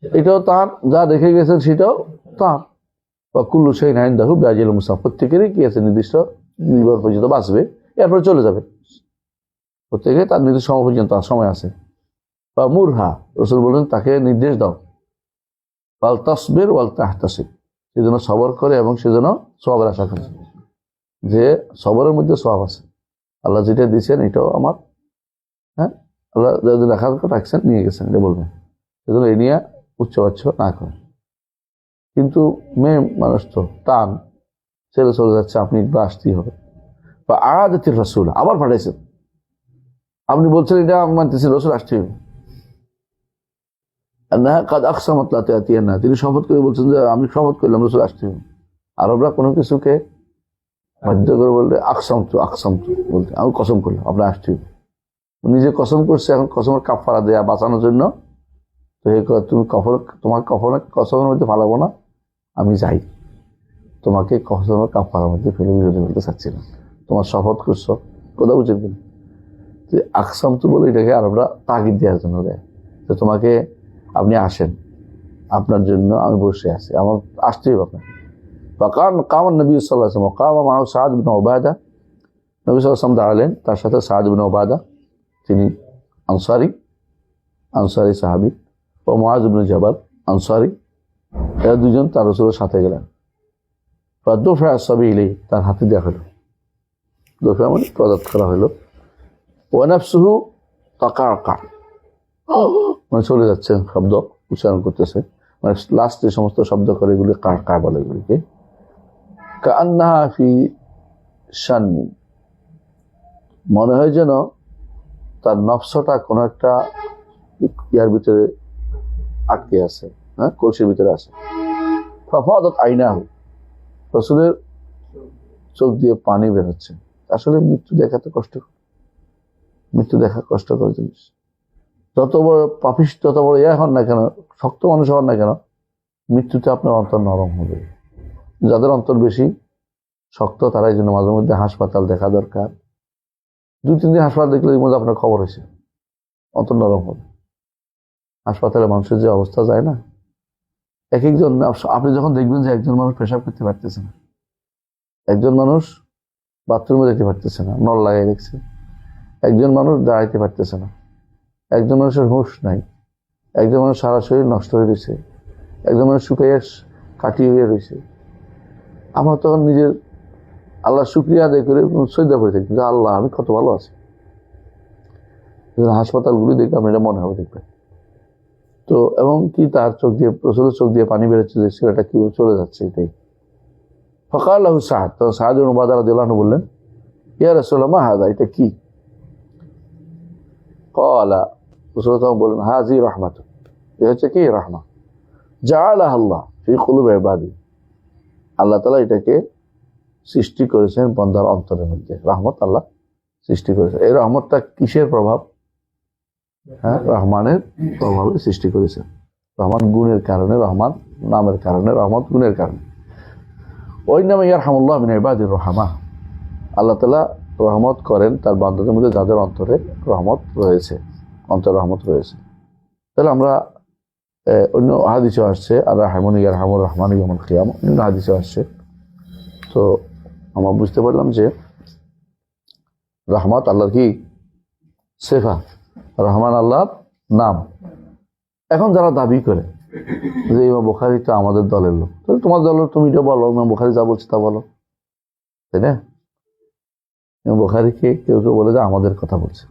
এটাও তার, যা রেখে গেছেন সেটাও তার। বা কুল্লু শাইইন ইনদাহু বিআজালিন মুসাম্মা, প্রত্যেকেরই কি আছে, নির্দিষ্ট জীবন পর্যন্ত বাঁচবে, এরপর চলে যাবে। প্রত্যেকে তার নির্দিষ্ট সময় পর্যন্ত সময় আছে। বা মুরহা, রাসূল বলেন তাকে নির্দেশ দাও, ওয়াল তাসবির ওয়াল তাহতাসিব, সেজন্য সবর করে এবং সেজন্য সওয়াবের আশা করে, যে সবরের মধ্যে সওয়াব আছে। আল্লাহ যেটা দিয়েছেন এটাও আমার, আল্লাহ যদি রাখার কথা রাখছেন, নিয়ে গেছেন, এটা বলবেন। সেজন্য এই নিয়ে উচ্চবাচ্য না করে। কিন্তু মেয়ে মানুষ তো টান, ছেলে চলে যাচ্ছে, আপনি একবার আসতেই হবে। বা আয়াদাতির রাসূল, আবার পাঠাইছেন, আপনি বলছেন এটা আমি মানতেছি, রাসূল আসতে হবে। তিনি শপথ করে বলছেন যে আমি শপথ করলাম রাসূল আসতে হবে। আরবরা কোনো কিছুকে বাধ্য করে বললে আকসামতু বলতে, আমি কসম করলাম আপনি আসতে হবে। নিজে কসম করছে, এখন কসমের কাফারা দেয়া বাঁচানোর জন্য, তো তুমি তোমার কসমের মধ্যে ফালাবো না, আমি যাই, তোমাকে কসমের কাফারার মধ্যে ফেলে বিরোধী বলতে চাচ্ছি না, তোমার শপথ করছো, কথা বুঝেন কিনা। আকসামতু বলে এটাকে আরবরা তাগিদ দেওয়ার জন্য দেয়, তো তোমাকে, আপনি আসেন, আপনার জন্য আমি বসে আছি, আমার আসতেই হবে আপনাকে। কামান নবী সাল্লাল্লাহু আলাইহি ওয়াসাল্লাম, কামা মাআহু সাদ ইবনে উবাদা, নবী সাল্লাল্লাহু আলাইহি ওয়াসাল্লাম দাঁড়ালেন, তার সাথে সাদ ইবনে উবাদা, তিনি আনসারি সাহাবী, ও মুআয ইবনে জাবাল আনসারি, এরা দুজন তার রাসূলের সাথে গেলেন। ফাদুফা সাবিলি, তার হাতে দেওয়া হলো, দোফা মানে প্রদত্ত করা হলো। ওয়া নাফসুহু তাকাকা, মানে চলে যাচ্ছে, শব্দ উচ্চারণ করতেছে, মানে লাস্টে সমস্ত শব্দ করে, এগুলি কা বলে, এগুলিকে কাআন্নাহা ফি শান্নি, মনে হয় যেন তার নফসটা কোনো একটা ইয়ার ভিতরে আটকে আছে, কলসির ভিতরে আছে। ফাফাদাত আইনাহু, রাসূলের চোখ দিয়ে পানি বের হচ্ছে। আসলে মৃত্যু দেখাতে মৃত্যু দেখা কষ্টকর জিনিস। যত বড় পাপিষ্ঠ, যত বড় হন না কেন, শক্ত মানুষ হন না কেন, মৃত্যুতে আপনার অন্তর নরম হবে। যাদের অন্তর বেশি শক্ত, তারা এই জন্য মাঝে মধ্যে হাসপাতাল দেখা দরকার। 2-3 দিন হাসপাতাল দেখলে এর মধ্যে আপনার খবর হয়েছে, অত নরম হবে। হাসপাতালে মানুষের যে অবস্থা যায় না, এক একজন, আপনি যখন দেখবেন যে একজন মানুষ পেশাব করতে পারতেছে না, একজন মানুষ বাথরুমে যেতে পারতেছে না, নল লাগাই রেখেছে, একজন মানুষ দাঁড়াইতে পারতেছে না, একজন মানুষের হুঁশ নাই, একজন মানুষ সারা শরীর নষ্ট হয়ে রয়েছে, একজন মানুষ শুকাইয়া কাটিয়ে হয়ে রয়েছে, আমরা তখন নিজের আল্লাহ শুক্রিয়া আদায় করে শ্রদ্ধা করে থাকি যে আল্লাহ আমি কত ভালো আছি। হাসপাতালগুলি দেখে আপনি এটা মনে হবে দেখবেন তো, এবং কি তার চোখ দিয়ে, রসুলের চোখ দিয়ে পানি বেরোচ্ছে যে ছেলেটা কি চলে যাচ্ছে, এটাই। ফকাল সাদ, তখন সাদ ইবনে উবাদা রাদিয়াল্লাহু আনহু বললেন, ইয়া রাসূলুল্লাহ মা হাযা, এটা কি? ক্বালা, রাসূল তখন বললেন, হাযি রাহমাতুন, এটা হচ্ছে কি রাহমা, জাআলাহা আল্লাহ ফি কুলুবি ইবাদি, আল্লাহ তাআলা এটাকে সৃষ্টি করেছেন বান্দার অন্তরের মধ্যে। রহমত আল্লাহ সৃষ্টি করেছেন। এই রহমতটা কিসের প্রভাব? হ্যাঁ, রহমানের প্রভাবে সৃষ্টি করেছেন। রহমান গুণের কারণে, রহমান নামের কারণে, রহমত গুণের কারণে। ওই নামে ইয়ারহামুল্লাহ মিন ইবাদির রহমা, আল্লাহ তাআলা রহমত করেন তার বান্দাদের মধ্যে যাদের অন্তরে রহমত রয়েছে, অন্তরে রহমত রয়েছে। তাহলে আমরা অন্য হাদিসে আসছে আর রাহমান ইয়ারহামুর রহমান ইয়াউমুল কিয়ামা, অন্য হাদিসে আসছে। তো আমরা বুঝতে পারলাম যে রহমত আল্লাহর কি সিফা, রহমান আল্লাহর নাম। এখন যারা দাবি করে যে ইমাম বুখারী তো আমাদের দলের লোক, তাহলে তোমার দলের তুমি এটা বলো, ইমাম বুখারী যা বলছে তা বলো, তাই না? ইমাম বুখারীকে কেউ কেউ বলে যে আমাদের কথা বলছে,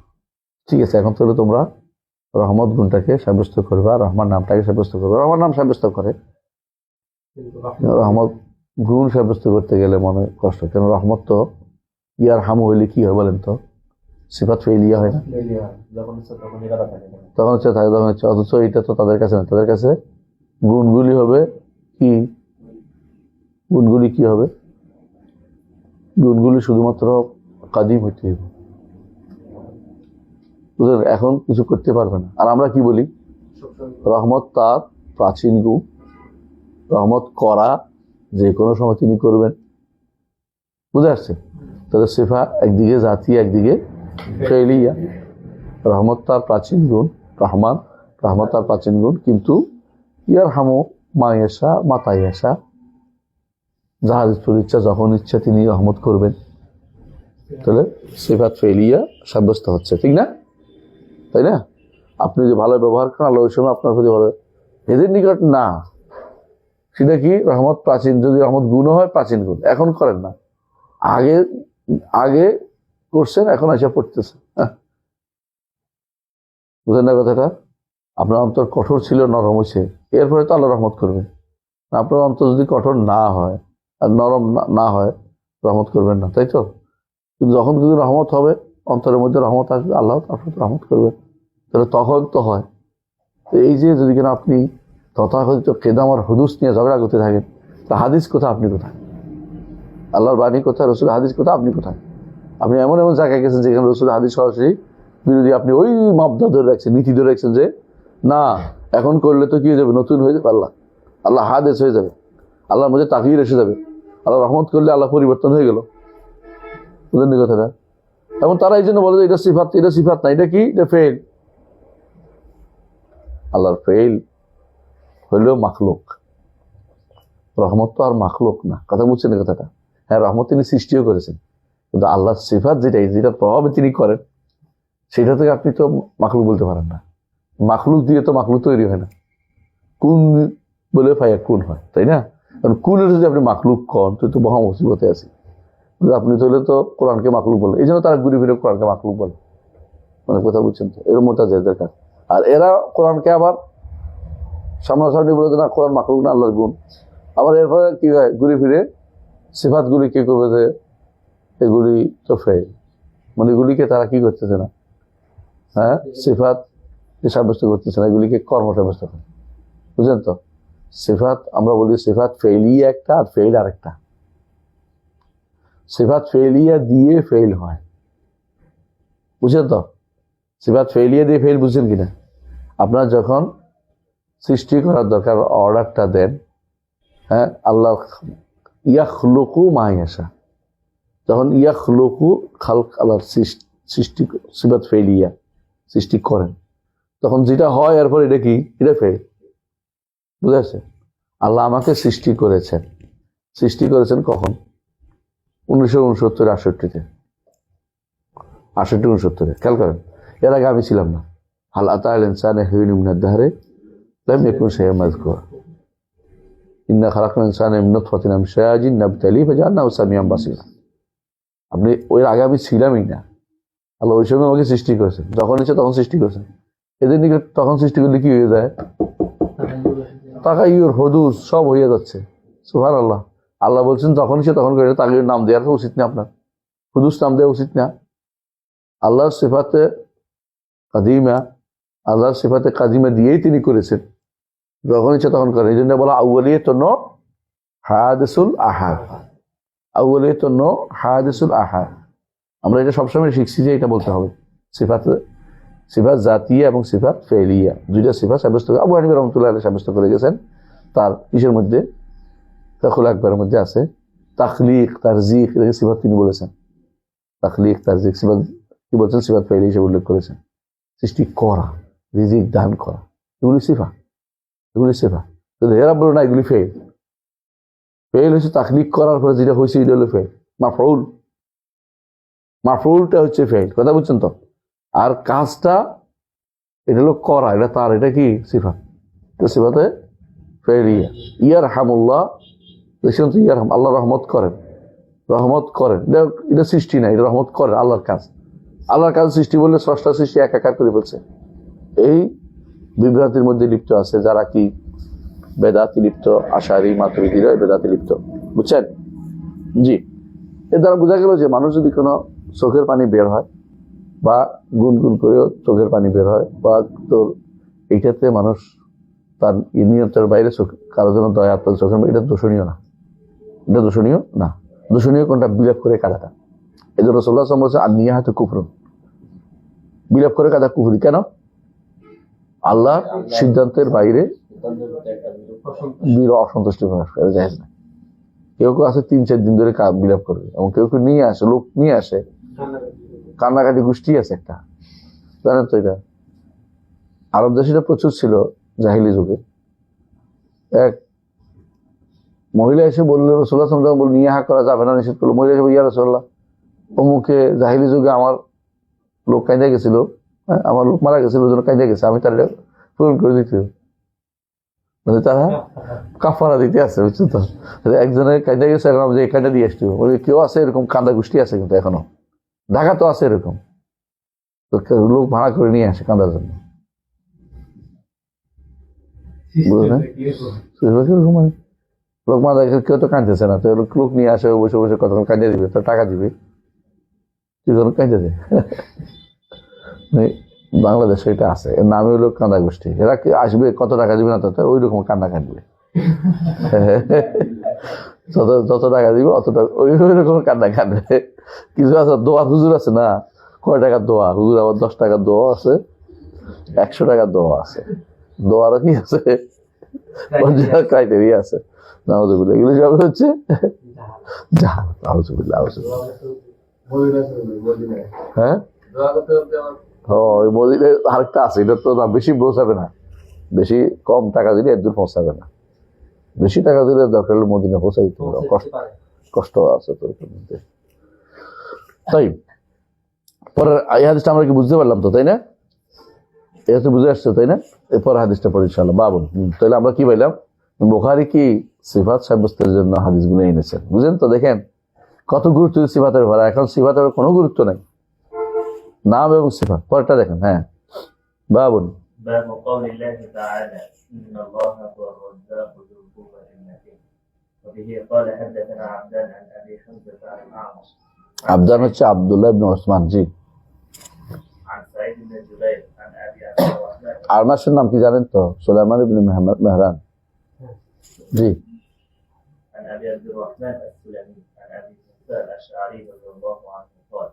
ঠিক আছে। এখন তাহলে তোমরা রহমত গুণটাকে সাব্যস্ত করবা, রহমান নামটাকে সাব্যস্ত করবে। রহমান নাম সাব্যস্ত করে, রহমত গুণ সাব্যস্ত করতে গেলে মনে কষ্ট, কেন রহমত তো ইয়ার হামু হইলে কি হয় বলেন তো, সিফাত ফেলিয়া হয় না, তখন হচ্ছে থাকে, তখন হচ্ছে, অথচ এটা তো তাদের কাছে না, তাদের কাছে গুণগুলি হবে কি, গুণগুলি কি হবে, গুণগুলি শুধুমাত্র কাদিম হইতে হবে, বুঝলেন? এখন কিছু করতে পারবে না। আর আমরা কি বলি, রহমত তার প্রাচীন গুণ, রহমত করা যে কোনো সময় তিনি করবেন, বুঝে আসছে? তাদের সিফা একদিকে জাতি, একদিকে ফেলিয়া। রহমত তার প্রাচীন গুণ, রহমান, রহমত তার প্রাচীন গুণ, কিন্তু ইয়ার হামু মায়েশা মাতাইয়াশা, যাহার ইচ্ছা যখন ইচ্ছা তিনি রহমত করবেন। তাহলে সিফাত ফেলিয়া সাব্যস্ত হচ্ছে, ঠিক না? তাই না? আপনি যে ভালো ব্যবহার করেন আল্লাহ ওই সময় আপনার প্রতি ভালো, এদের নিকট না, সেটা কি রহমত প্রাচীন, যদি রহমত গুণ হয় প্রাচীন গুণ, এখন করেন না, আগে আগে করছেন, এখন এসে পড়তেছেন। বুঝলেন না কথাটা? আপনার অন্তর কঠোর ছিল, নরম হয়েছে, এরপরে তো আল্লাহ রহমত করবে। আপনার অন্তর যদি কঠোর না হয় আর নরম না হয়, রহমত করবেন না, তাই তো? কিন্তু যখন যদি রহমত হবে, অন্তরের মধ্যে রহমত আসবে, আল্লাহ আপনার রহমত করবেন, তাহলে তখন তো হয়। তো এই যে যদি কিনা আপনি তথাকথিত কেদাম আর হুদুস নিয়ে ঝগড়া করতে থাকেন, তা হাদিস কোথায়, আপনি কোথায়? আল্লাহর বাণী কোথায়, রসুল হাদিস কোথায়, আপনি কোথায়? আপনি এমন এমন জায়গায় গেছেন যেখানে রসুল হাদিস সরাসরি বিরোধী, আপনি ওই মাপদা ধরে রাখছেন, নীতি ধরে রাখছেন যে না এখন করলে তো কি হয়ে যাবে, নতুন হয়ে যাবে, আল্লাহ হাদিস হয়ে যাবে, আল্লাহর মধ্যে তাগয়ুর এসে যাবে, আল্লাহ রহমত করলে আল্লাহ পরিবর্তন হয়ে গেল। বুঝলেন কথাটা? এবং তারা এই জন্য বলে যে এটা সিফাত, এটা সিফাত না, এটা কি, এটা ফেল। আল্লাহর ফেল হইলেও মাখলুক, রহমত তো আর মাখলুক না, কথা বুঝছেন কথাটা? হ্যাঁ, রহমত তিনি সৃষ্টিও করেছেন, কিন্তু আল্লাহর সিফাত যেটার প্রভাবে তিনি করেন, সেটা থেকে আপনি তো মাখলুক বলতে পারেন না। মাখলুক দিয়ে তো মাখলুক তৈরি হয় না, কুন বলে ফায়া কুন হয়, তাই না? কারণ কুনের যদি আপনি মাখলুক কন তো মহা মুসিবতে আছি। আপনি তাহলে তো কোরআনকে মাখলুক বলে, এই জন্য তারা ঘুরে ফিরে কোরআনকে মাখলুক বলে, মানে কথা বুঝছেন তো? এর মোতাজেদের কাজ। আর এরা কোরআনকে আবার সামনাসামনি বলে না কোরআন মাখলুক না, আল্লাহর গুণ। আবার এরপরে কি হয়, ঘুরে ফিরে সিফাত গুলি কি করবে যে এগুলি তো ফেল, মানে এগুলিকে তারা কি করতেছে না, হ্যাঁ, সিফাত সাব্যস্ত করতেছে না, এগুলিকে কর্ম সাব্যস্ত করে। বুঝলেন তো? সিফাত আমরা বলি সিফাত ফেলিয়া একটা, আর ফেল আরেকটা। সিফাত ফেলিয়া দিয়ে ফেল হয়, বুঝছেন তো? সিফাত ফেলিয়া দিয়ে ফেল, বুঝছেন কিনা? আপনার যখন সৃষ্টি করার দরকার অর্ডারটা দেন, হ্যাঁ, আল্লাহ ইয়াখলুকু মা ইয়াশা, তখন ইয়াখলুকু খালক আল্লাহর সৃষ্টি সিফাত ফেলিয়া সৃষ্টি করেন, তখন যেটা হয় এরপর এটা কি, এটা ফেল। বুঝেছে? আল্লাহ আমাকে সৃষ্টি করেছেন কখন? 1969-68-তে, 68-69-এ। খেয়াল করেন, এর আগে আমি ছিলাম না। হাল আতাল ইনসানে হিন মিনাদ দাহরি লাম ইয়াকুন শাইআন মাযকুরা ইন্না খালাকনাল ইনসানা মিন নুতফাতিন আমশাজিন নাবতালিহি ফাজআলনাহু সামিআন বাসীরা। আপনি ওই আগে আমি ছিলামই না, আল্লাহ ওই সময় আমাকে সৃষ্টি করেছেন, যখন ইচ্ছে তখন সৃষ্টি করেছেন। এদের দিকে তখন সৃষ্টি করলে কি হয়ে যায়? তাগাইয়ুর হুদুস সব হয়ে যাচ্ছে। সুবহানাল্লাহ। আল্লাহ বলছেন তখন ইচ্ছে তখন করে, তাগাইয়ুর নাম দেওয়ার তো উচিত না, আপনার হুদুস নাম দেওয়া উচিত না। আল্লাহর সিফাতে কাদিমা, আল্লাহর সিফাতে কাদিমা দিয়েই তিনি করেছেন, যখন ইচ্ছে তখন করেন। এই জন্য বলা আউয়ালিয়াতুন হাদিসুল আহাদ, আউয়ালিয়াতুন হাদিসুল আহাদ। আমরা এটা সবসময় শিখছি যে এটা বলতে হবে। সিফাত জাতিয়া এবং সিফাত ফেলিয়া, দুইটা সিফাত সাব্যস্ত করে আবু হানিফা রাহমাতুল্লাহ আলাইহি সাব্যস্ত করে গেছেন। তার কিসের মধ্যে? ফাখুল আকবরের মধ্যে আছে তাখলিক তারজিক, এটাকে সিফাত তিনি বলেছেন। তাখলিক তারজিক সিফাত কি বলছেন? সিফাত ফেলি হিসেবে উল্লেখ করেছেন। সৃষ্টি করা, রিজিক দান করা, এগুলি সিফা, এগুলি সিফা। কিন্তু এরা বলো না এগুলি ফেল। ফেল হচ্ছে তাখলিক করার পরে যেটা হয়েছে এটা হলো ফেল। মাফউলটা হচ্ছে ফেল। কথা বুঝছেন তো? আর কাজটা এটা হলো করা, এটা তার, এটা কি সিফা, এটা সিফাতে ফেলিয়া। ইয়ারহামুল্লাহ, দেখছেন তো, ইয়ারহাম আল্লাহ রহমত করেন, রহমত করেন, এটা সৃষ্টি না, এটা রহমত করেন, আল্লাহর কাজ। আল্লাহর কাজ সৃষ্টি বললে স্রষ্টা সৃষ্টি একাকার করে বলছে। এই বিভ্রান্তির মধ্যে লিপ্ত আছে যারা কি বেদাতি লিপ্ত, আশারি মাতুরিদিরা বেদাতি লিপ্ত। বুঝছেন? জি। এর দ্বারা বোঝা গেল যে মানুষ যদি কোনো চোখের পানি বের হয় বা গুনগুন করেও চোখের পানি বের হয়, বা তোর এই ক্ষেত্রে মানুষ তার নিয়ন্ত্রণের বাইরে কারোর জন্য দয়া আপনার চোখের, এটা দোষণীয় না, এটা দোষণীয় না। দোষণীয় কোনটা? বিলাপ করে কাঁদাটা। এই জন্য রাসূলুল্লাহ সাল্লাল্লাহু আলাইহি ওয়াসাল্লাম বলছে আনিয়া হাতে কুফরুন, বিলাপ করে কাঁদা কুফরি। কেন? আল্লাহ সিদ্ধান্তের বাইরে অসন্তুষ্টি প্রকাশ করে, জায়েজ না। কেউ কেউ আছে 3-4 দিন ধরে বিলাপ করবে, এবং কেউ কেউ নিয়ে আসে, লোক নিয়ে আসে, কান্নাকাটি গোষ্ঠী আছে একটা, জানেন তো? এটা আরব দেশে এটা প্রচুর ছিল জাহিলি যুগে। এক মহিলা এসে বললো, রাসূলুল্লাহ সাল্লাল্লাহু আলাইহি ওয়াসাল্লাম বলল নিয়ে হা করা যাবে না, নিষেধ করলো। মহিলা এসে বলল, ইয়া রাসূলুল্লাহ, অমুকে জাহিলি যুগে আমার লোক কাঁদে গেছিল, আমার লোক মারা গেছিল, ওই জন্য কাঁদে গেছে, আমি তার পূরণ করে দিতে, মানে তারা কাফারা দিতে আছে। বুঝছো তো? একজনের কাঁদে গেছে, এখন যে কাঁদা দিয়ে আসতে হবে। কেউ আছে এরকম কাঁদা গোষ্ঠী আছে, কিন্তু এখনো ঢাকা তো আছে এরকম, লোক ভাড়া করে নিয়ে আসে কাঁদার জন্য। বুঝলেন? লোক মারা গেছে, কেউ তো কাঁদতেছে না, তো লোক নিয়ে আসে, বসে বসে কতক্ষণ কাঁদিয়ে দিবে, তো টাকা দিবে, কি কোনো কাঁদে দেয়। বাংলাদেশে এটা আছে, এর নামে হলো কাঁদা গোষ্ঠী। এরা কি আসবে, কত টাকা দিবে না, তাতে ওই রকম কান্না কাঁদবে। যত টাকা দিবে অত টাকা, ওই রকম কান্না কাঁদবে। কিছু আছে দোয়া হুজুর আছে না, কয় টাকার দোয়া হুজুর, আবার 10 টাকার দোয়া আছে, 100 টাকার দোয়া আছে। দোয়ারও কি আছে, ক্রাইটেরিয়া আছে। নাউজুবিল্লাহ, এগুলো সব হচ্ছে জাহাল। নাউজুবিল্লাহ। হ্যাঁ, ওই মদিনায় আরেকটা আছে, এটা তো না বেশি পৌঁছাবে না, বেশি কম টাকা দিলে একদূর পৌঁছাবে না, বেশি টাকা দিলে দরকার হলে মদিনা পৌঁছাইতে হবে, কষ্ট আছে তো মধ্যে। তাই পরের এই হাদিসটা আমরা কি বুঝতে পারলাম তো, তাই না? এই হাদিসটা বুঝে আসছে, তাই না? এরপর হাদিসটা পড়ি ইনশাআল্লাহ। বাবুন, তাহলে আমরা কি পাইলাম? বুখারী কি সিফাত সাব্যস্তের জন্য হাদিসগুলো এনেছেন। বুঝেন তো? দেখেন কত গুরুত্ব সিফাতের ভরা। এখন সিফাতের কোনো গুরুত্ব নাই, নাম এবং সিফাত। পরেরটা দেখেন। হ্যাঁ, বাবুন باب قول الله تعالى إن الله هو الرزاق ذو القوة المتين وبه قال حدثنا عبدان عن أبي حمزة عن الأعمش আবদান হচ্ছে আব্দুল্লাহ ইবনে ওসমান। জি। عن سعيد بن جبير عن أبي عبد الرحمن আরমাসের নাম কি জানেন তো? সুলাইমান ইবনে মেহরান। জি। عن أبي عبد الرحمن السلمي عن أبي موسى الأشعري رضي الله عنه قال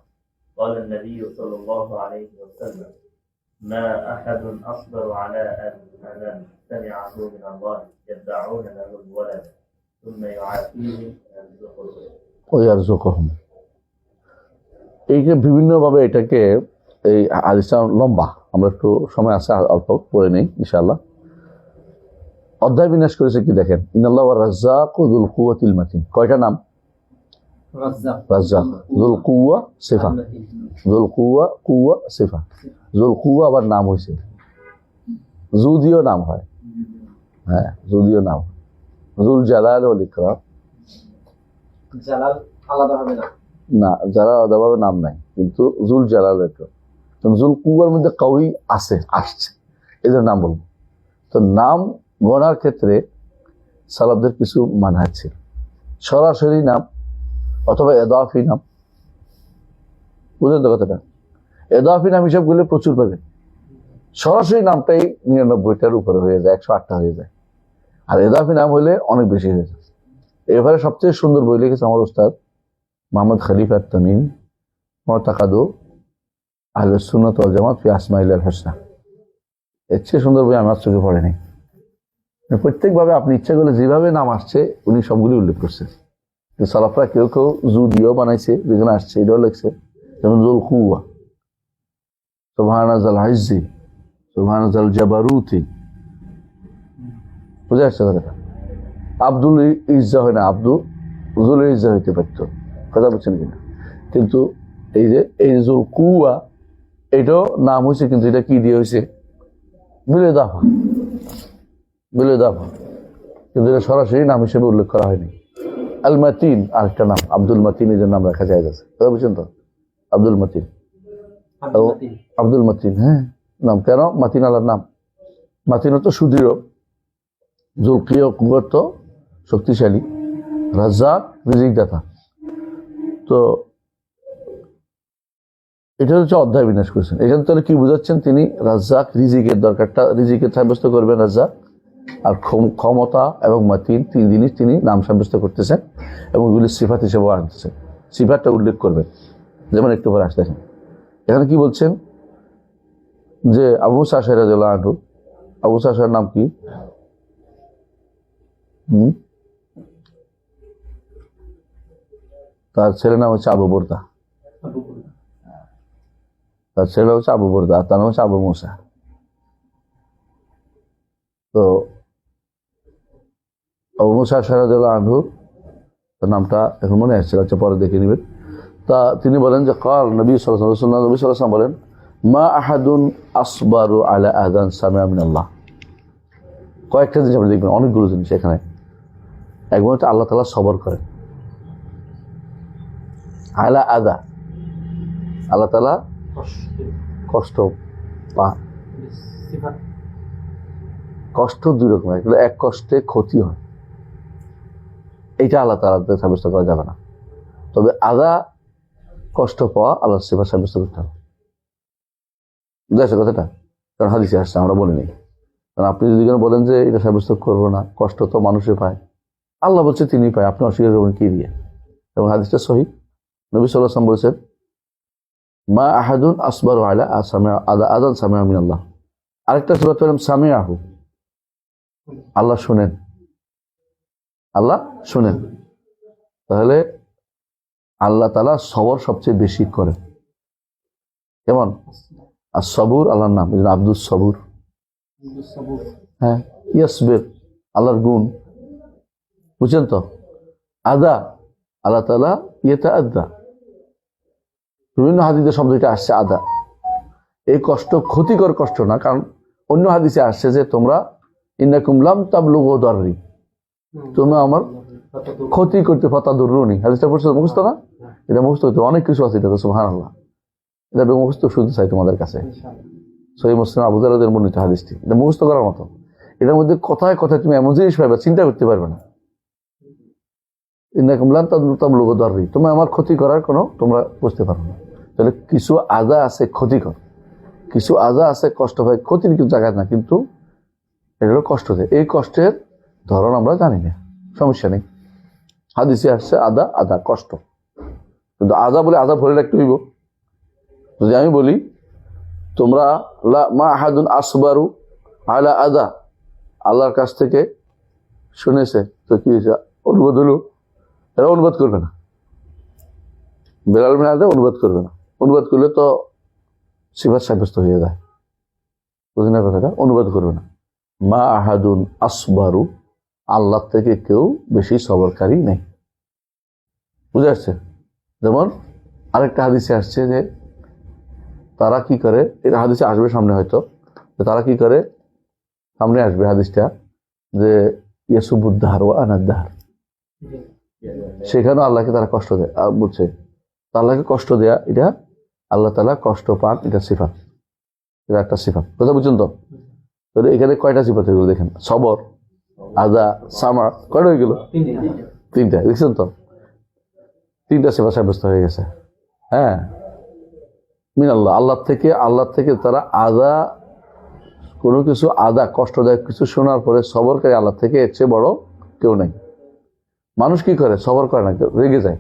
قال النبي صلى الله عليه وسلم ما أحد أصبر على أن سمعه من الله يدعون له الولد ثم يعافيه ويرزقه ويرزقهم এইকে বিভিন্নভাবে এটাকে এই হাদিসটা লম্বা, আমরা একটু সময় আছে অল্প পড়ে নেই ইনশাআল্লাহ। অধ্যায় বিন্যাস করেছে কি দেখেন, ইন্নাল্লাহু রাজ্জাকু যুল কুওয়াতিল মাতিন। কয়টা নাম? রাজ্জাক, যুল কুওয়া সিফা, যুল কুওয়া কুওয়া সিফা। যুল কুওয়া আবার নাম হয়েছে, যদিও নাম হয়, হ্যাঁ যদিও নাম, যুল জালাল ওয়াল ইকরাম। জালাল আলাদা হবে না, না জালাল আলাদাভাবে নাম নাই, কিন্তু যুল জালাল ইকরাম। যুল কুওয়ার মধ্যে কওয়ি আছে, আসছে, এদের নাম বলবো। তো নাম গণার ক্ষেত্রে সালাফদের কিছু মানহাজ ছিল। সরাসরি নাম অথবা এদাফি নাম, বুঝলেন তো কথাটা? এদাফি নাম হিসাব করলে প্রচুর পাবেন। সরাসরি নামটাই 99টার উপরে হয়ে যায়, 108টা হয়ে যায়। আর এদাফি নাম হলে অনেক বেশি হয়ে যায়। এবারে সবচেয়ে সুন্দর বই লিখেছে আমার উস্তাদ মোহাম্মদ খলিফা তামিম, মুতাকাদু আহলে সুন্নাত ওয়াল জামাত ফি আসমাইল হুসনা। এর চেয়ে সুন্দর বই আমার চোখে পড়ে নাই। প্রত্যেকভাবে আপনি ইচ্ছা করলে যেভাবে নাম আসছে উনি সবগুলি উল্লেখ করছেন। সালাফরা কেউ কেউ জু দিয়েও বানাইছে, যেখানে আসছে এটাও লিখছে, যেমন জুল কুওয়া, সুবহানাজাল ইজ্জি, সুবহানাজাল জাবারুতি। বুঝে আসছে কথাটা? আব্দুল ইজ্জা হয় না, আব্দুল ইজ্জা হইতে পারত, কথা বলছেন কিনা? কিন্তু এই যে জুল কুওয়া এটাও নাম হয়েছে, কিন্তু এটা কি দিয়ে হয়েছে? বিলে দাফা, বিলে দাফা, কিন্তু এটা সরাসরি নাম হিসেবে উল্লেখ করা হয়নি। আল মাতিন আরেকটা নাম, আব্দুল মাতিন, এদের নাম রাখা যায় গেছে, কথা বুঝছেন তো? আব্দুল মাতিন, আব্দুল মাতিন, হ্যাঁ নাম কেন? মাতিন আলার নাম। মাতিন তো সুদৃঢ়, জুলকিয় কুয়ার তো শক্তিশালী, রাজ্জাক রিজিক দাতা। তো এটা হচ্ছে অধ্যায় বিন্যাস করেছেন। এখানে তাহলে কি বুঝাচ্ছেন? তিনি রাজ্জাক, রিজিকের দরকারটা রিজিকের সাব্যস্ত করবেন রাজ্জাক, আর ক্ষমতা এবং মাতিন তিন জিনিস তিনি নাম সাব্যস্ত করতেছেন এবং এগুলি সিফাত হিসেবেও আনতেছেন। সিফাতটা উল্লেখ করবেন, যেমন একটু পরে আসতে দেখেন। এখানে কি বলছেন যে আবু মুসা আশআরী রাদিয়াল্লাহু আনহু, আবু মুসা আশআরীর নাম কি? তার ছেলের নাম হচ্ছে আবু বুরদা, তার ছেলে হচ্ছে আবু বুরদা, তার নাম হচ্ছে আবু মুসা। তো আবু মুসা আশআরী রাদিয়াল্লাহু আনহু, তার নামটা এখন মনে আসছে, আচ্ছা পরে দেখে নেবেন। তা তিনি বলেন যে কাল নবী সাল্লাল্লাহু আলাইহি ওয়াসাল্লাম, নবী সাল্লাল্লাহু আলাইহি ওয়াসাল্লাম বলেন, মা আহাদুন আসবারু আলা আযান সামিআ মিনাল্লাহ। কয়েকটা জিনিস আপনি দেখবেন, অনেকগুলো জিনিস এখানে। একবার হচ্ছে আল্লাহ তাআলা সবর করেন, আলা আযা, আল্লাহ তাআলা কষ্ট পান। কষ্ট দুই রকমের, এক কষ্টে ক্ষতি হয়, এইটা আল্লাহ তাআলাতে সাব্যস্ত করা যাবে না। তবে আযা, কষ্ট পাওয়া, আল্লাহর সিফাত সাব্যস্ত করতে হবে। বুঝেছে কথাটা? কারণ হাদিসে আসছে, আমরা বলিনি। কারণ আপনি যদি বলেন যে এটা সাব্যস্ত করবো না, কষ্ট তো মানুষে পায়, আল্লাহ বলছে তিনি পায়, আপনি অস্বীকার করবেন কি দিয়ে? এবং হাদিসটা সহিহ। নবী সাল্লাল্লাহু আলাইহি ওয়াসাল্লাম বলেছেন, মা আহাদুন আসবারু আলা আযান সামিআ মিনাল্লাহ। আরেকটা সিফাত হলো সামিআহু, আল্লাহ শুনেন, আল্লাহ শুনেন। তাহলে আল্লাহ তাআলা সবর সবচেয়ে বেশি করেন। কেমন? আর সবুর আল্লাহর নাম, এই জন্য আব্দুস সবুর। হ্যাঁ, ইয়াসবির আল্লাহর গুণ, বুঝছেন তো? আদা, আল্লাহ তাআলা ইয়াতাআদ্দা, বিভিন্ন হাদিসে শব্দটা আসছে আদা। এই কষ্ট ক্ষতিকর কষ্ট না, কারণ অন্য হাদিসে আসছে যে তোমরা ইন্নাকুম লাম তাবলুগু দাররি, তোমরা আমার ক্ষতি করতে ফাতাদুররুনি। হাদিসটা পড়ছো, মুখস্থ না? এটা মুখস্থ হতো, অনেক কিছু আছে এটা, সুবহানাল্লাহ। এটা মুখস্থ শুনতে চাই তোমাদের কাছে। সহিহ মুসলিম আবু দাউদের বর্ণিত হাদিসটি, এটা মুখস্থ করার মতো। এটার মধ্যে কথায় কথায় তুমি এমন জিনিস পাবে চিন্তা করতে পারবে না। ইন্নাকুম লাম তাবলুগু দাররি, তোমরা আমার ক্ষতি করার কোনো তোমরা বুঝতে পারবে না। তাহলে কিছু আযা আছে ক্ষতিকর, কিছু আযা আছে কষ্ট হয়, ক্ষতির কিছু জায়গা না, কিন্তু এটা হলো কষ্ট দেয়। এই কষ্টের ধরন আমরা জানি না, সমস্যা নেই। হাদিসে আসছে আদা, আদা কষ্ট, কিন্তু আদা বলে আদা ভরে রাখতে হইব। যদি আমি বলি তোমরা মা আহাদুন আসবারু আলা আদা, আল্লাহর কাছ থেকে শুনেছে, তো কি হয়েছে? অনুবাদ হলো, এরা অনুবাদ করবে না, বেলাল বিন আদা অনুবাদ করবে না। অনুবাদ করলে তো সিফাত সাব্যস্ত হয়ে যায়, বুঝলেন না কথাটা? অনুবাদ করবে না। মা আহাদুন আসবারু, আল্লাহ থেকে কেউ বেশি সবরকারী নেই। বুঝে আসছে? যেমন আরেকটা হাদিসে আসছে যে তারা কি করে, এটা হাদিসে আসবে সামনে হয়তো, তারা কি করে, সামনে আসবে হাদিসটা, যে ইয়াসুবুদ্দাহার ও আনাদ্দাহার, সেখানে আল্লাহকে তারা কষ্ট দেয়। আর বলছে আল্লাহকে কষ্ট দেয়া, এটা আল্লাহ তাআলা কষ্ট পান, এটা সিফাত, এটা একটা সিফাত। কথা বুঝছেন তো? এখানে কয়টা সিফাত হয়ে গেল দেখেন, সবর, আদা, সামার, কয়টা হয়ে গেল? তিনটা। দেখছেন তো, তিনটা সিফাত সাব্যস্ত হয়ে গেছে। হ্যাঁ, মিন আল্লাহ, আল্লাহ থেকে তারা আদা, কোনো কিছু আদা কষ্টদায়ক কিছু শোনার পরে সবরকারী আল্লাহ থেকে এর চেয়ে বড় কেউ নাই। মানুষ কি করে, সবর করে না, রেগে যায়।